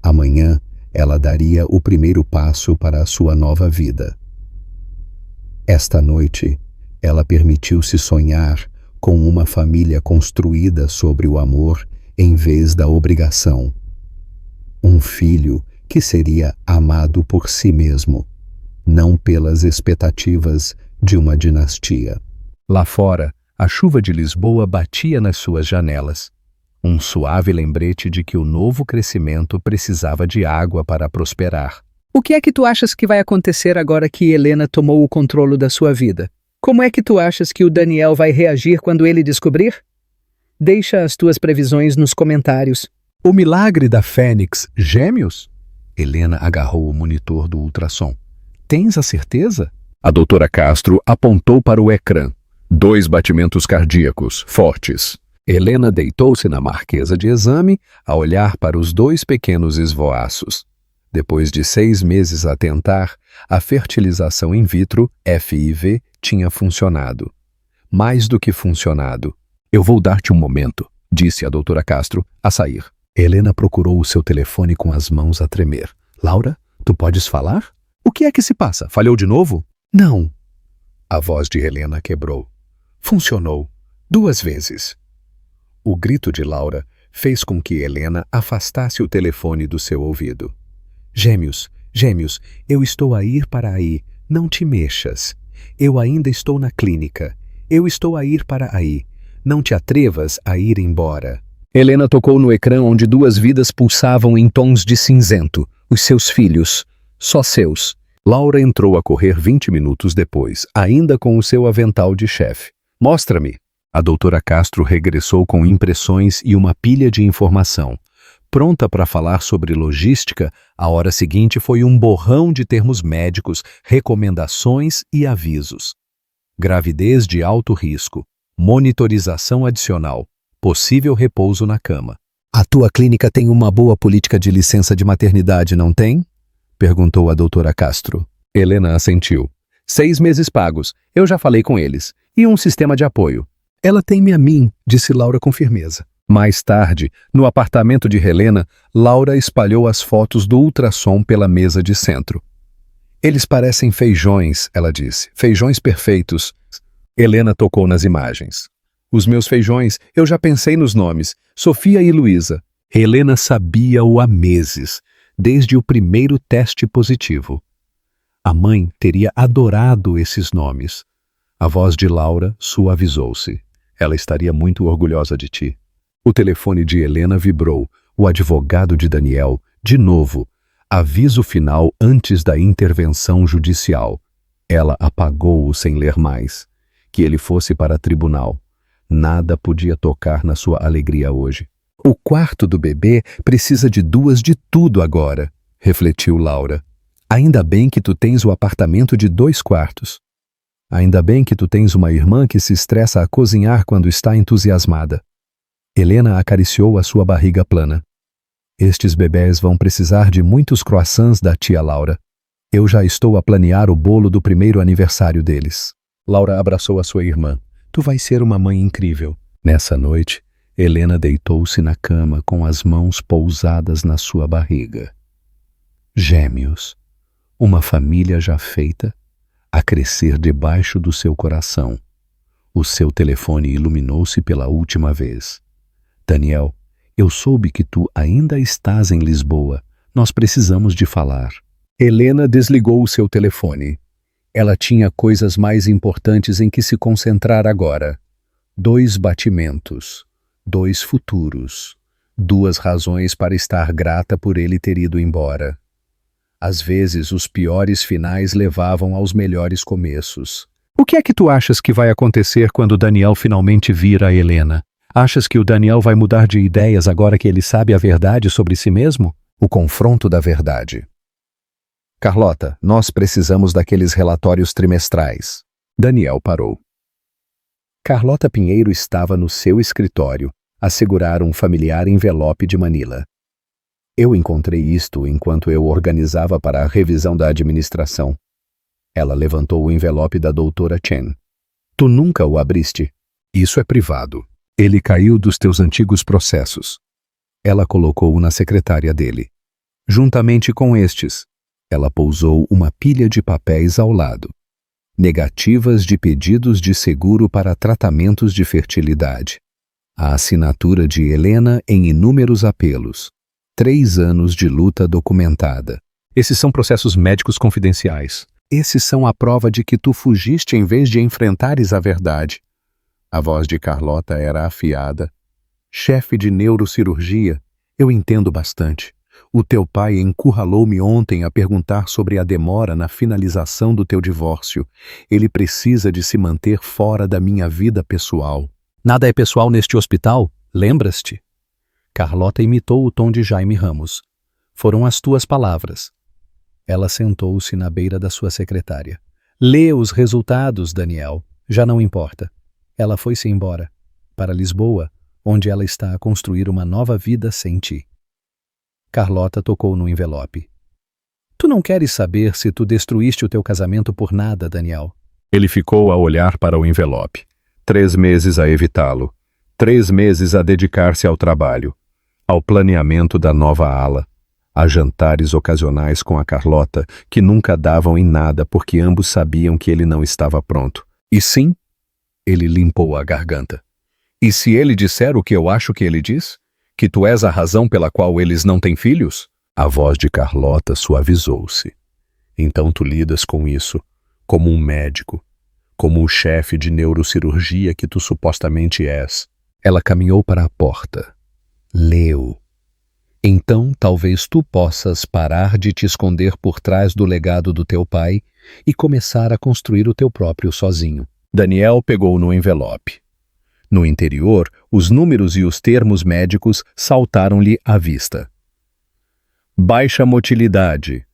Amanhã, ela daria o primeiro passo para a sua nova vida. Esta noite, ela permitiu-se sonhar com uma família construída sobre o amor em vez da obrigação. Um filho que seria amado por si mesmo, não pelas expectativas de uma dinastia. Lá fora, a chuva de Lisboa batia nas suas janelas. Um suave lembrete de que o novo crescimento precisava de água para prosperar. O que é que tu achas que vai acontecer agora que Helena tomou o controle da sua vida? Como é que tu achas que o Daniel vai reagir quando ele descobrir? Deixa as tuas previsões nos comentários. O milagre da Fênix, gêmeos? Helena agarrou o monitor do ultrassom. Tens a certeza? A doutora Castro apontou para o ecrã. 2 batimentos cardíacos, fortes. Helena deitou-se na marquesa de exame a olhar para os 2 pequenos esvoaços. Depois de 6 meses a tentar, a fertilização in vitro, FIV, tinha funcionado. Mais do que funcionado. Eu vou dar-te um momento, disse a doutora Castro, a sair. Helena procurou o seu telefone com as mãos a tremer. Laura, tu podes falar? O que é que se passa? Falhou de novo? Não. A voz de Helena quebrou. Funcionou. 2 vezes. O grito de Laura fez com que Helena afastasse o telefone do seu ouvido. Gêmeos, gêmeos, eu estou a ir para aí. Não te mexas. Eu ainda estou na clínica. Eu estou a ir para aí. Não te atrevas a ir embora. Helena tocou no ecrã onde 2 vidas pulsavam em tons de cinzento. Os seus filhos. Só seus. Laura entrou a correr 20 minutos depois, ainda com o seu avental de chefe. Mostra-me. A doutora Castro regressou com impressões e uma pilha de informação. Pronta para falar sobre logística, a hora seguinte foi um borrão de termos médicos, recomendações e avisos. Gravidez de alto risco, monitorização adicional, possível repouso na cama. A tua clínica tem uma boa política de licença de maternidade, não tem? Perguntou a doutora Castro. Helena assentiu. 6 meses pagos, eu já falei com eles. E um sistema de apoio. Ela teme a mim, disse Laura com firmeza. Mais tarde, no apartamento de Helena, Laura espalhou as fotos do ultrassom pela mesa de centro. Eles parecem feijões, ela disse. Feijões perfeitos. Helena tocou nas imagens. Os meus feijões, eu já pensei nos nomes. Sofia e Luísa. Helena sabia-o há meses, desde o primeiro teste positivo. A mãe teria adorado esses nomes. A voz de Laura suavizou-se. Ela estaria muito orgulhosa de ti. O telefone de Helena vibrou. O advogado de Daniel, de novo. Aviso final antes da intervenção judicial. Ela apagou-o sem ler mais. Que ele fosse para tribunal. Nada podia tocar na sua alegria hoje. O quarto do bebê precisa de 2 de tudo agora, refletiu Laura. Ainda bem que tu tens o apartamento de 2 quartos. Ainda bem que tu tens uma irmã que se estressa a cozinhar quando está entusiasmada. Helena acariciou a sua barriga plana. Estes bebés vão precisar de muitos croissants da tia Laura. Eu já estou a planear o bolo do primeiro aniversário deles. Laura abraçou a sua irmã. Tu vais ser uma mãe incrível. Nessa noite, Helena deitou-se na cama com as mãos pousadas na sua barriga. Gêmeos. Uma família já feita, a crescer debaixo do seu coração. O seu telefone iluminou-se pela última vez. Daniel, eu soube que tu ainda estás em Lisboa. Nós precisamos de falar. Helena desligou o seu telefone. Ela tinha coisas mais importantes em que se concentrar agora. 2 batimentos, 2 futuros, 2 razões para estar grata por ele ter ido embora. Às vezes, os piores finais levavam aos melhores começos. O que é que tu achas que vai acontecer quando Daniel finalmente vir a Helena? Achas que o Daniel vai mudar de ideias agora que ele sabe a verdade sobre si mesmo? O confronto da verdade. Carlota, nós precisamos daqueles relatórios trimestrais. Daniel parou. Carlota Pinheiro estava no seu escritório, a segurar um familiar envelope de Manila. Eu encontrei isto enquanto eu organizava para a revisão da administração. Ela levantou o envelope da doutora Chen. Tu nunca o abriste? Isso é privado. Ele caiu dos teus antigos processos. Ela colocou-o na secretária dele. Juntamente com estes, ela pousou uma pilha de papéis ao lado. Negativas de pedidos de seguro para tratamentos de fertilidade. A assinatura de Helena em inúmeros apelos. 3 anos de luta documentada. Esses são processos médicos confidenciais. Esses são a prova de que tu fugiste em vez de enfrentares a verdade. A voz de Carlota era afiada. Chefe de neurocirurgia, eu entendo bastante. O teu pai encurralou-me ontem a perguntar sobre a demora na finalização do teu divórcio. Ele precisa de se manter fora da minha vida pessoal. Nada é pessoal neste hospital, lembras-te? Carlota imitou o tom de Jaime Ramos. Foram as tuas palavras. Ela sentou-se na beira da sua secretária. Lê os resultados, Daniel. Já não importa. Ela foi-se embora, para Lisboa, onde ela está a construir uma nova vida sem ti. Carlota tocou no envelope. Tu não queres saber se tu destruíste o teu casamento por nada, Daniel. Ele ficou a olhar para o envelope. 3 meses a evitá-lo. 3 meses a dedicar-se ao trabalho, ao planeamento da nova ala, a jantares ocasionais com a Carlota, que nunca davam em nada porque ambos sabiam que ele não estava pronto. E sim, ele limpou a garganta. E se ele disser o que eu acho que ele diz? Que tu és a razão pela qual eles não têm filhos? A voz de Carlota suavizou-se. Então tu lidas com isso, como um médico, como o chefe de neurocirurgia que tu supostamente és. Ela caminhou para a porta. Leu. Então talvez tu possas parar de te esconder por trás do legado do teu pai e começar a construir o teu próprio sozinho. Daniel pegou no envelope. No interior, os números e os termos médicos saltaram-lhe à vista. Baixa motilidade.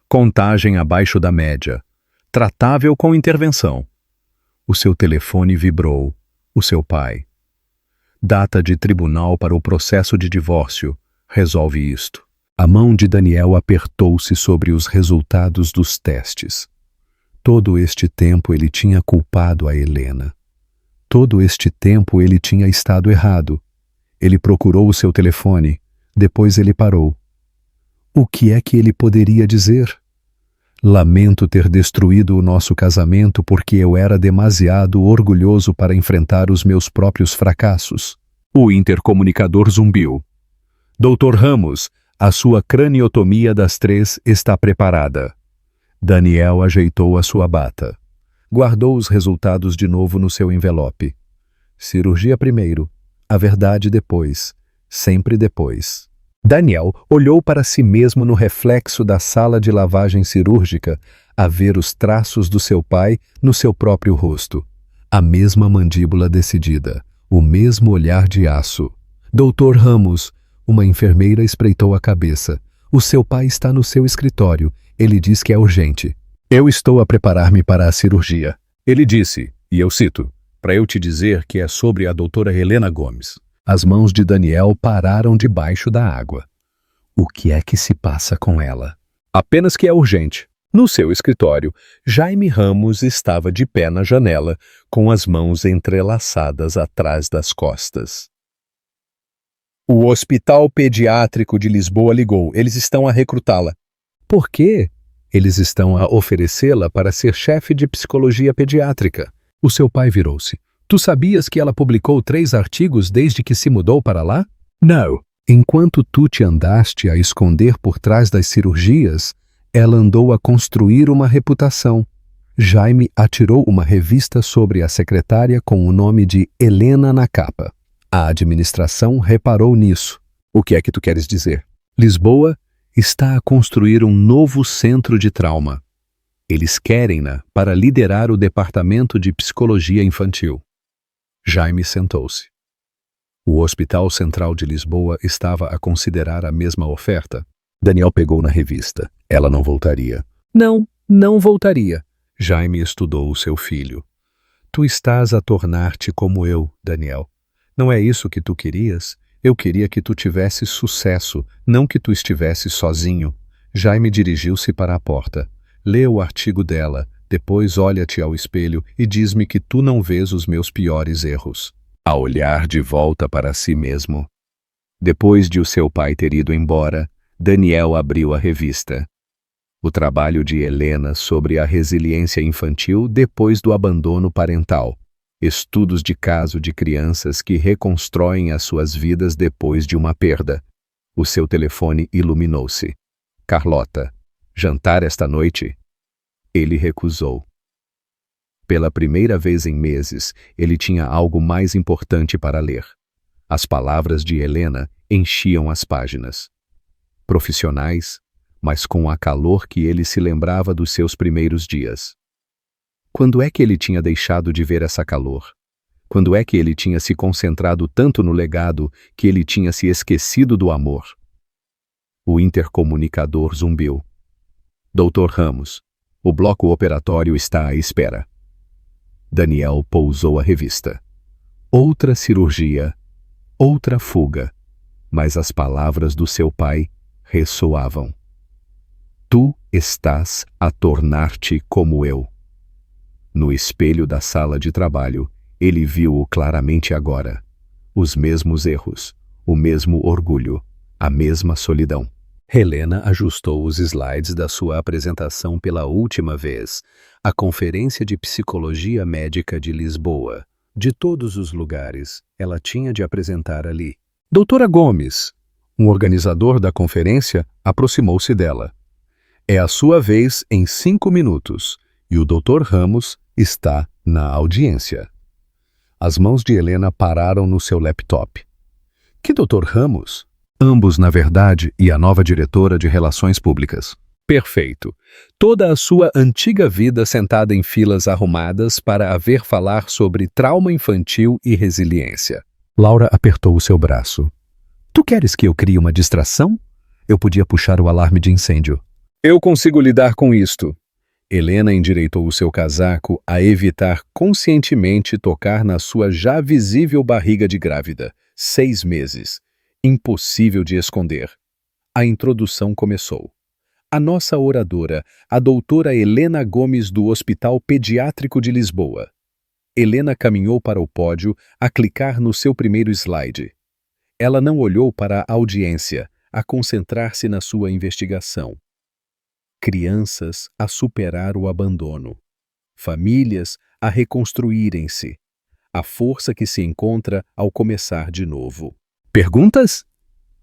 Contagem abaixo da média. Tratável com intervenção. O seu telefone vibrou. O seu pai. Data de tribunal para o processo de divórcio. Resolve isto. A mão de Daniel apertou-se sobre os resultados dos testes. Todo este tempo ele tinha culpado a Helena. Todo este tempo ele tinha estado errado. Ele procurou o seu telefone. Depois ele parou. O que é que ele poderia dizer? Lamento ter destruído o nosso casamento porque eu era demasiado orgulhoso para enfrentar os meus próprios fracassos. O intercomunicador zumbiu. Dr. Ramos, a sua craniotomia das 3 está preparada. Daniel ajeitou a sua bata. Guardou os resultados de novo no seu envelope. Cirurgia primeiro, a verdade depois, sempre depois. Daniel olhou para si mesmo no reflexo da sala de lavagem cirúrgica, a ver os traços do seu pai no seu próprio rosto. A mesma mandíbula decidida, o mesmo olhar de aço. Dr. Ramos, uma enfermeira espreitou a cabeça. O seu pai está no seu escritório. Ele diz que é urgente. Eu estou a preparar-me para a cirurgia. Ele disse, e eu cito, para eu te dizer que é sobre a doutora Helena Gomes. As mãos de Daniel pararam debaixo da água. O que é que se passa com ela? Apenas que é urgente. No seu escritório, Jaime Ramos estava de pé na janela, com as mãos entrelaçadas atrás das costas. O Hospital Pediátrico de Lisboa ligou. Eles estão a recrutá-la. Por quê? Eles estão a oferecê-la para ser chefe de psicologia pediátrica. O seu pai virou-se. Tu sabias que ela publicou 3 artigos desde que se mudou para lá? Não. Enquanto tu te andaste a esconder por trás das cirurgias, ela andou a construir uma reputação. Jaime atirou uma revista sobre a secretária com o nome de Helena na capa. A administração reparou nisso. O que é que tu queres dizer? Lisboa está a construir um novo centro de trauma. Eles querem-na para liderar o departamento de psicologia infantil. Jaime sentou-se. O Hospital Central de Lisboa estava a considerar a mesma oferta. Daniel pegou na revista. Ela não voltaria. Não voltaria. Jaime estudou o seu filho. Tu estás a tornar-te como eu, Daniel. Não é isso que tu querias? Eu queria que tu tivesse sucesso, não que tu estivesse sozinho. Jaime dirigiu-se para a porta. Lê o artigo dela, depois olha-te ao espelho e diz-me que tu não vês os meus piores erros. A olhar de volta para si mesmo. Depois de o seu pai ter ido embora, Daniel abriu a revista. O trabalho de Helena sobre a resiliência infantil depois do abandono parental. Estudos de caso de crianças que reconstroem as suas vidas depois de uma perda. O seu telefone iluminou-se. Carlota, jantar esta noite? Ele recusou. Pela primeira vez em meses, ele tinha algo mais importante para ler. As palavras de Helena enchiam as páginas. Profissionais, mas com a calor que ele se lembrava dos seus primeiros dias. Quando é que ele tinha deixado de ver essa calor? Quando é que ele tinha se concentrado tanto no legado que ele tinha se esquecido do amor? O intercomunicador zumbiu. Dr. Ramos, O bloco operatório está à espera. Daniel pousou a revista. Outra cirurgia, outra fuga, mas as palavras do seu pai ressoavam. Tu estás a tornar-te como eu. No espelho da sala de trabalho, ele viu-o claramente agora. Os mesmos erros, o mesmo orgulho, a mesma solidão. Helena ajustou os slides da sua apresentação pela última vez, a Conferência de Psicologia Médica de Lisboa. De todos os lugares, ela tinha de apresentar ali. Doutora Gomes, um organizador da conferência, aproximou-se dela. É a sua vez em 5 minutos, e o Dr. Ramos está na audiência. As mãos de Helena pararam no seu laptop. Que Dr. Ramos? Ambos, na verdade, e a nova diretora de Relações Públicas. Perfeito. Toda a sua antiga vida sentada em filas arrumadas para a ver falar sobre trauma infantil e resiliência. Laura apertou o seu braço. Tu queres que eu crie uma distração? Eu podia puxar o alarme de incêndio. Eu consigo lidar com isto. Helena endireitou o seu casaco a evitar conscientemente tocar na sua já visível barriga de grávida. 6 meses. Impossível de esconder. A introdução começou. A nossa oradora, a doutora Helena Gomes do Hospital Pediátrico de Lisboa. Helena caminhou para o pódio a clicar no seu primeiro slide. Ela não olhou para a audiência, a concentrar-se na sua investigação. Crianças a superar o abandono. Famílias a reconstruírem-se. A força que se encontra ao começar de novo. Perguntas?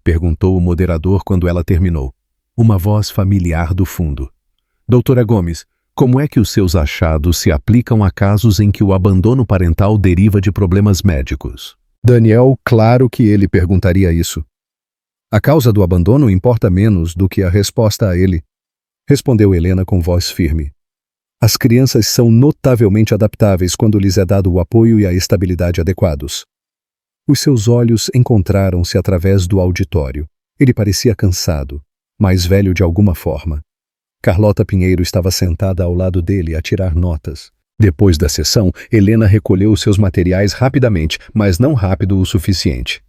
Perguntou o moderador quando ela terminou. Uma voz familiar do fundo. Doutora Gomes, como é que os seus achados se aplicam a casos em que o abandono parental deriva de problemas médicos? Daniel, claro que ele perguntaria isso. A causa do abandono importa menos do que a resposta a ele, respondeu Helena com voz firme. As crianças são notavelmente adaptáveis quando lhes é dado o apoio e a estabilidade adequados. Os seus olhos encontraram-se através do auditório. Ele parecia cansado, mais velho de alguma forma. Carlota Pinheiro estava sentada ao lado dele a tirar notas. Depois da sessão, Helena recolheu os seus materiais rapidamente, mas não rápido o suficiente.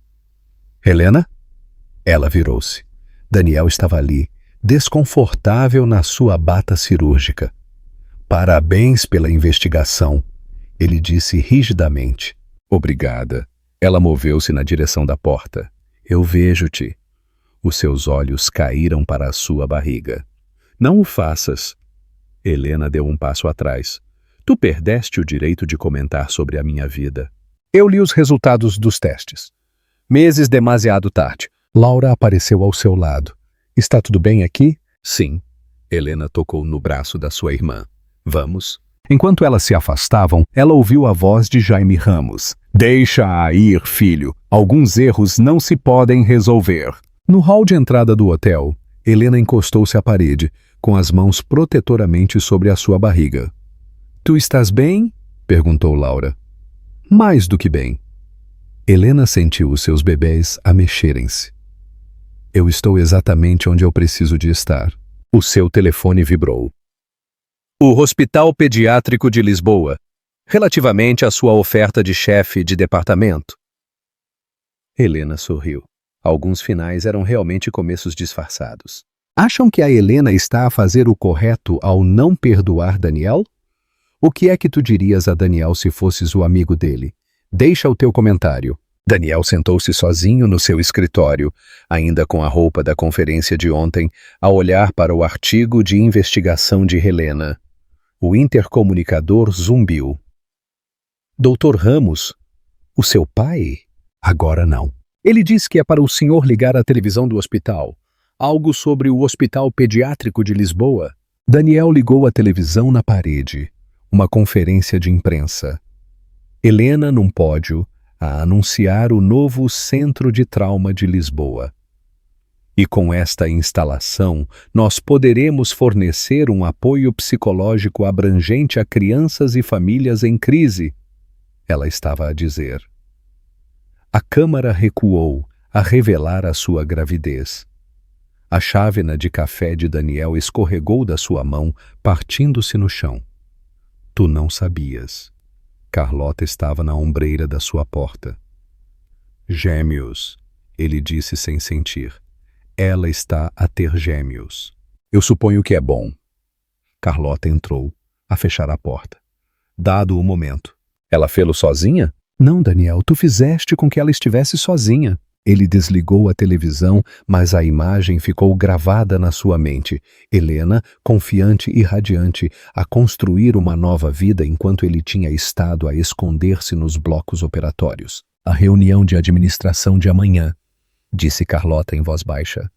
Helena? Ela virou-se. Daniel estava ali, desconfortável na sua bata cirúrgica. Parabéns pela investigação, ele disse rigidamente. Obrigada. Ela moveu-se na direção da porta. Eu vejo-te. Os seus olhos caíram para a sua barriga. Não o faças. Helena deu um passo atrás. Tu perdeste o direito de comentar sobre a minha vida. Eu li os resultados dos testes. Meses demasiado tarde. Laura apareceu ao seu lado. Está tudo bem aqui? Sim. Helena tocou no braço da sua irmã. Vamos? Enquanto elas se afastavam, ela ouviu a voz de Jaime Ramos. Deixa-a ir, filho. Alguns erros não se podem resolver. No hall de entrada do hotel, Helena encostou-se à parede, com as mãos protetoramente sobre a sua barriga. Tu estás bem? Perguntou Laura. Mais do que bem. Helena sentiu os seus bebês a mexerem-se. Eu estou exatamente onde eu preciso de estar. O seu telefone vibrou. O Hospital Pediátrico de Lisboa, relativamente à sua oferta de chefe de departamento. Helena sorriu. Alguns finais eram realmente começos disfarçados. Acham que a Helena está a fazer o correto ao não perdoar Daniel? O que é que tu dirias a Daniel se fosses o amigo dele? Deixa o teu comentário. Daniel sentou-se sozinho no seu escritório, ainda com a roupa da conferência de ontem, a olhar para o artigo de investigação de Helena. O intercomunicador zumbiu. Doutor Ramos, o seu pai? Agora não. Ele disse que é para o senhor ligar à televisão do hospital. Algo sobre o Hospital Pediátrico de Lisboa. Daniel ligou a televisão na parede. Uma conferência de imprensa. Helena num pódio a anunciar o novo Centro de Trauma de Lisboa. E com esta instalação, nós poderemos fornecer um apoio psicológico abrangente a crianças e famílias em crise, ela estava a dizer. A câmara recuou a revelar a sua gravidez. A chávena de café de Daniel escorregou da sua mão, partindo-se no chão. Tu não sabias. Carlota estava na ombreira da sua porta. Gêmeos, ele disse sem sentir. Ela está a ter gêmeos. Eu suponho que é bom. Carlota entrou, a fechar a porta. Dado o momento. Ela fê-lo sozinha? Não, Daniel, tu fizeste com que ela estivesse sozinha. Ele desligou a televisão, mas a imagem ficou gravada na sua mente. Helena, confiante e radiante, a construir uma nova vida enquanto ele tinha estado a esconder-se nos blocos operatórios. A reunião de administração de amanhã, disse Carlota em voz baixa.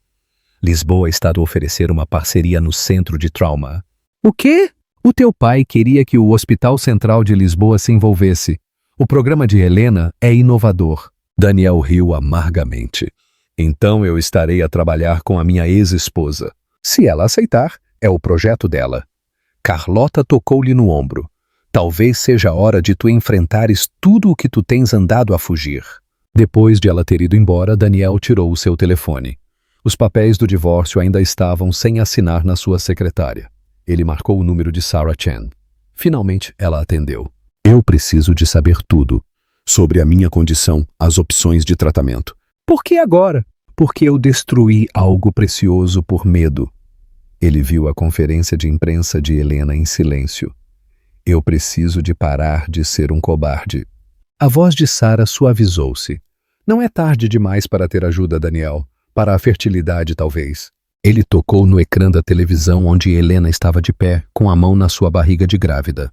Lisboa está a oferecer uma parceria no centro de trauma. O quê? O teu pai queria que o Hospital Central de Lisboa se envolvesse. O programa de Helena é inovador. Daniel riu amargamente. Então eu estarei a trabalhar com a minha ex-esposa. Se ela aceitar, é o projeto dela. Carlota tocou-lhe no ombro. Talvez seja a hora de tu enfrentares tudo o que tu tens andado a fugir. Depois de ela ter ido embora, Daniel tirou o seu telefone. Os papéis do divórcio ainda estavam sem assinar na sua secretária. Ele marcou o número de Sarah Chen. Finalmente, ela atendeu. Eu preciso de saber tudo. Sobre a minha condição, as opções de tratamento. Por que agora? Porque eu destruí algo precioso por medo. Ele viu a conferência de imprensa de Helena em silêncio. Eu preciso de parar de ser um cobarde. A voz de Sarah suavizou-se. Não é tarde demais para ter ajuda, Daniel. Para a fertilidade, talvez. Ele tocou no ecrã da televisão onde Helena estava de pé, com a mão na sua barriga de grávida.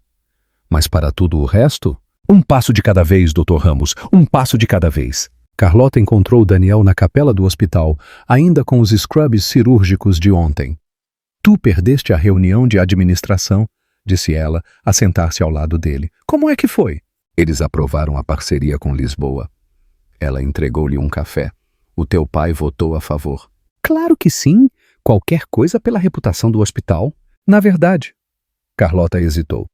Mas para tudo o resto? Um passo de cada vez, Dr. Ramos, um passo de cada vez. Carlota encontrou Daniel na capela do hospital, ainda com os scrubs cirúrgicos de ontem. Tu perdeste a reunião de administração, disse ela, a sentar-se ao lado dele. Como é que foi? Eles aprovaram a parceria com Lisboa. Ela entregou-lhe um café. O teu pai votou a favor. Claro que sim. Qualquer coisa pela reputação do hospital. Na verdade. Carlota hesitou.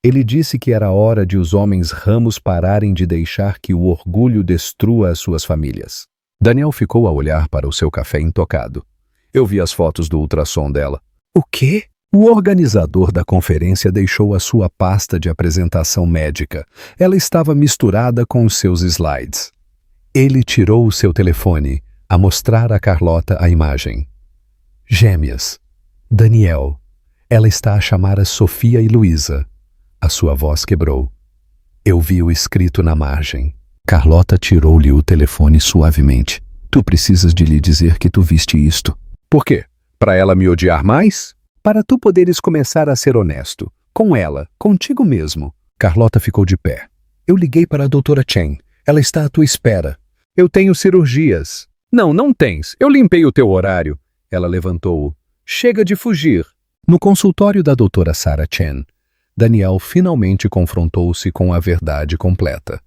Ele disse que era hora de os homens Ramos pararem de deixar que o orgulho destrua as suas famílias. Daniel ficou a olhar para o seu café intocado. Eu vi as fotos do ultrassom dela. O quê? O organizador da conferência deixou a sua pasta de apresentação médica. Ela estava misturada com os seus slides. Ele tirou o seu telefone, a mostrar a Carlota a imagem. Gêmeas. Daniel. Ela está a chamar a Sofia e Luísa. A sua voz quebrou. Eu vi o escrito na margem. Carlota tirou-lhe o telefone suavemente. Tu precisas de lhe dizer que tu viste isto. Por quê? Para ela me odiar mais? Para tu poderes começar a ser honesto. Com ela, contigo mesmo. Carlota ficou de pé. Eu liguei para a doutora Chen. Ela está à tua espera. Eu tenho cirurgias. Não, não tens. Eu limpei o teu horário. Ela levantou-o. Chega de fugir. No consultório da doutora Sarah Chen, Daniel finalmente confrontou-se com a verdade completa.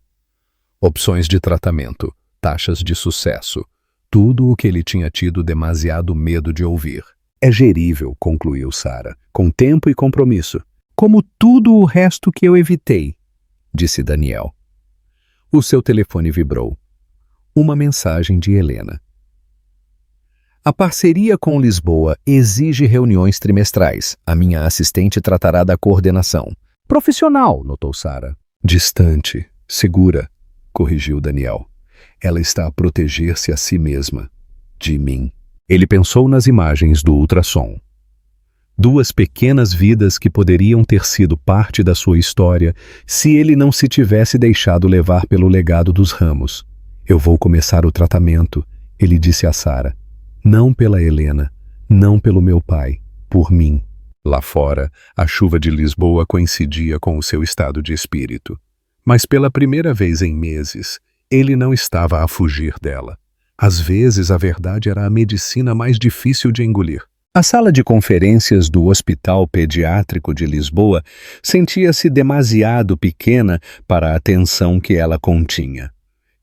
Opções de tratamento, taxas de sucesso, tudo o que ele tinha tido demasiado medo de ouvir. É gerível, concluiu Sarah, com tempo e compromisso. Como tudo o resto que eu evitei, disse Daniel. O seu telefone vibrou. Uma mensagem de Helena. A parceria com Lisboa exige reuniões trimestrais. A minha assistente tratará da coordenação. Profissional, notou Sarah. Distante, segura, corrigiu Daniel. Ela está a proteger-se a si mesma. De mim. Ele pensou nas imagens do ultrassom. Duas pequenas vidas que poderiam ter sido parte da sua história se ele não se tivesse deixado levar pelo legado dos Ramos. Eu vou começar o tratamento, ele disse a Sarah. Não pela Helena, não pelo meu pai, por mim. Lá fora, a chuva de Lisboa coincidia com o seu estado de espírito. Mas pela primeira vez em meses, ele não estava a fugir dela. Às vezes, a verdade era a medicina mais difícil de engolir. A sala de conferências do Hospital Pediátrico de Lisboa sentia-se demasiado pequena para a tensão que ela continha.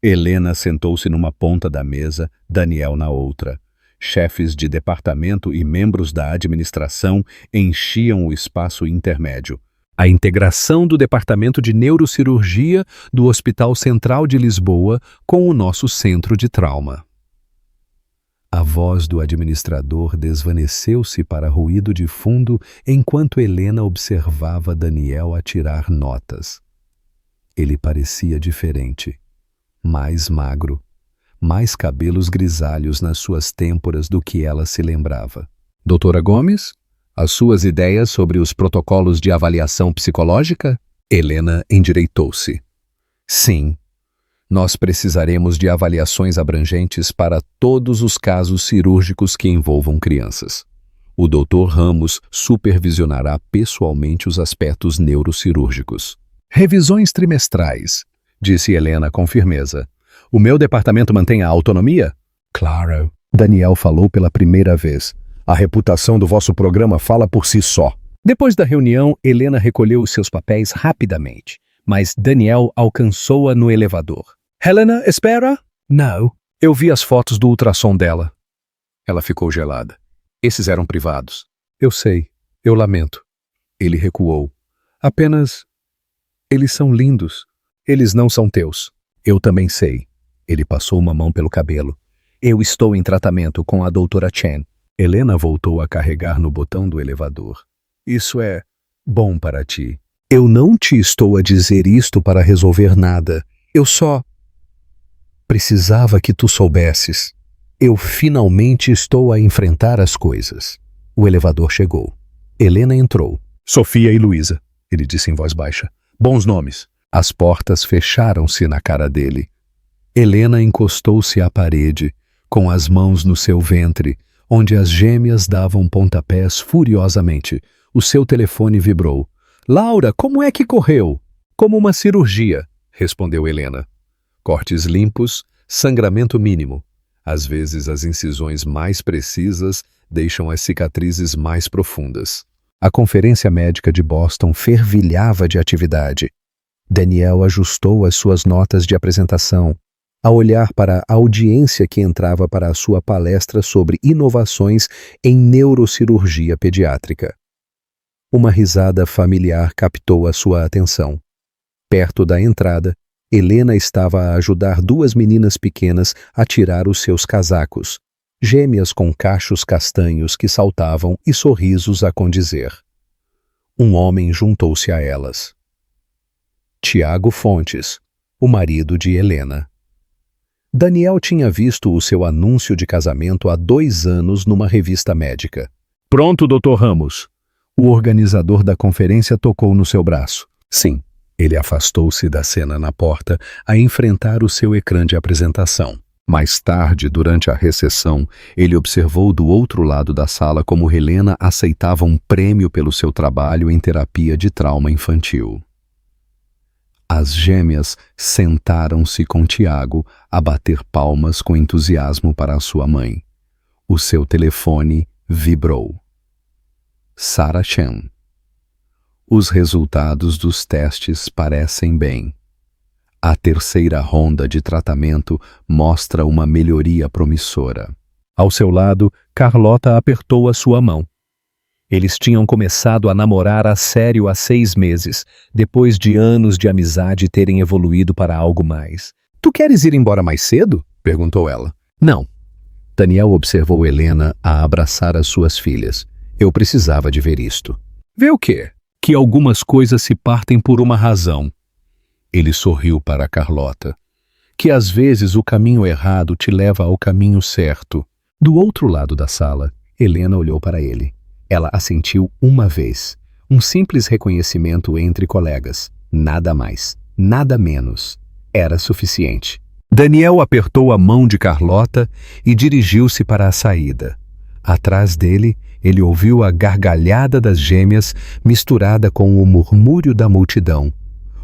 Helena sentou-se numa ponta da mesa, Daniel na outra. Chefes de departamento e membros da administração enchiam o espaço intermédio. A integração do Departamento de Neurocirurgia do Hospital Central de Lisboa com o nosso centro de trauma. A voz do administrador desvaneceu-se para ruído de fundo enquanto Helena observava Daniel atirar notas. Ele parecia diferente, mais magro, mais cabelos grisalhos nas suas têmporas do que ela se lembrava. Doutora Gomes, as suas ideias sobre os protocolos de avaliação psicológica? Helena endireitou-se. Sim. Nós precisaremos de avaliações abrangentes para todos os casos cirúrgicos que envolvam crianças. O Dr. Ramos supervisionará pessoalmente os aspectos neurocirúrgicos. Revisões trimestrais, disse Helena com firmeza. O meu departamento mantém a autonomia? Claro. Daniel falou pela primeira vez. A reputação do vosso programa fala por si só. Depois da reunião, Helena recolheu os seus papéis rapidamente, mas Daniel alcançou-a no elevador. Helena, espera? Não. Eu vi as fotos do ultrassom dela. Ela ficou gelada. Esses eram privados. Eu sei. Eu lamento. Ele recuou. Apenas... Eles são lindos. Eles não são teus. Eu também sei. Ele passou uma mão pelo cabelo. Eu estou em tratamento com a doutora Chen. Helena voltou a carregar no botão do elevador. Isso é bom para ti. Eu não te estou a dizer isto para resolver nada. Eu só... precisava que tu soubesses. Eu finalmente estou a enfrentar as coisas. O elevador chegou. Helena entrou. Sofia e Luísa, ele disse em voz baixa. Bons nomes. As portas fecharam-se na cara dele. Helena encostou-se à parede, com as mãos no seu ventre, onde as gêmeas davam pontapés furiosamente. O seu telefone vibrou. Laura, como é que correu? Como uma cirurgia, respondeu Helena. Cortes limpos, sangramento mínimo. Às vezes as incisões mais precisas deixam as cicatrizes mais profundas. A conferência médica de Boston fervilhava de atividade. Daniel ajustou as suas notas de apresentação, a olhar para a audiência que entrava para a sua palestra sobre inovações em neurocirurgia pediátrica. Uma risada familiar captou a sua atenção. Perto da entrada, Helena estava a ajudar duas meninas pequenas a tirar os seus casacos, gêmeas com cachos castanhos que saltavam e sorrisos a condizer. Um homem juntou-se a elas. Tiago Fontes, o marido de Helena. Daniel tinha visto o seu anúncio de casamento há 2 anos numa revista médica. Pronto, Dr. Ramos. O organizador da conferência tocou no seu braço. Sim. Ele afastou-se da cena na porta a enfrentar o seu ecrã de apresentação. Mais tarde, durante a recessão, ele observou do outro lado da sala como Helena aceitava um prêmio pelo seu trabalho em terapia de trauma infantil. As gêmeas sentaram-se com Tiago a bater palmas com entusiasmo para a sua mãe. O seu telefone vibrou. Sarah Chen. Os resultados dos testes parecem bem. A terceira ronda de tratamento mostra uma melhoria promissora. Ao seu lado, Carlota apertou a sua mão. Eles tinham começado a namorar a sério há 6 meses, depois de anos de amizade terem evoluído para algo mais. Tu queres ir embora mais cedo? Perguntou ela. Não. Daniel observou Helena a abraçar as suas filhas. Eu precisava de ver isto. Vê o quê? Que algumas coisas se partem por uma razão. Ele sorriu para Carlota. Que às vezes o caminho errado te leva ao caminho certo. Do outro lado da sala, Helena olhou para ele. Ela assentiu uma vez. Um simples reconhecimento entre colegas. Nada mais, nada menos. Era suficiente. Daniel apertou a mão de Carlota e dirigiu-se para a saída. Atrás dele, ele ouviu a gargalhada das gêmeas misturada com o murmúrio da multidão.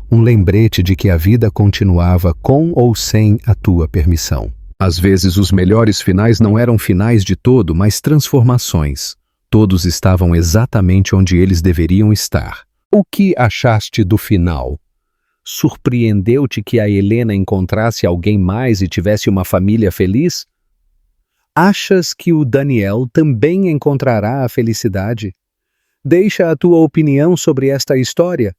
Um lembrete de que a vida continuava com ou sem a tua permissão. Às vezes os melhores finais não eram finais de todo, mas transformações. Todos estavam exatamente onde eles deveriam estar. O que achaste do final? Surpreendeu-te que a Helena encontrasse alguém mais e tivesse uma família feliz? Achas que o Daniel também encontrará a felicidade? Deixa a tua opinião sobre esta história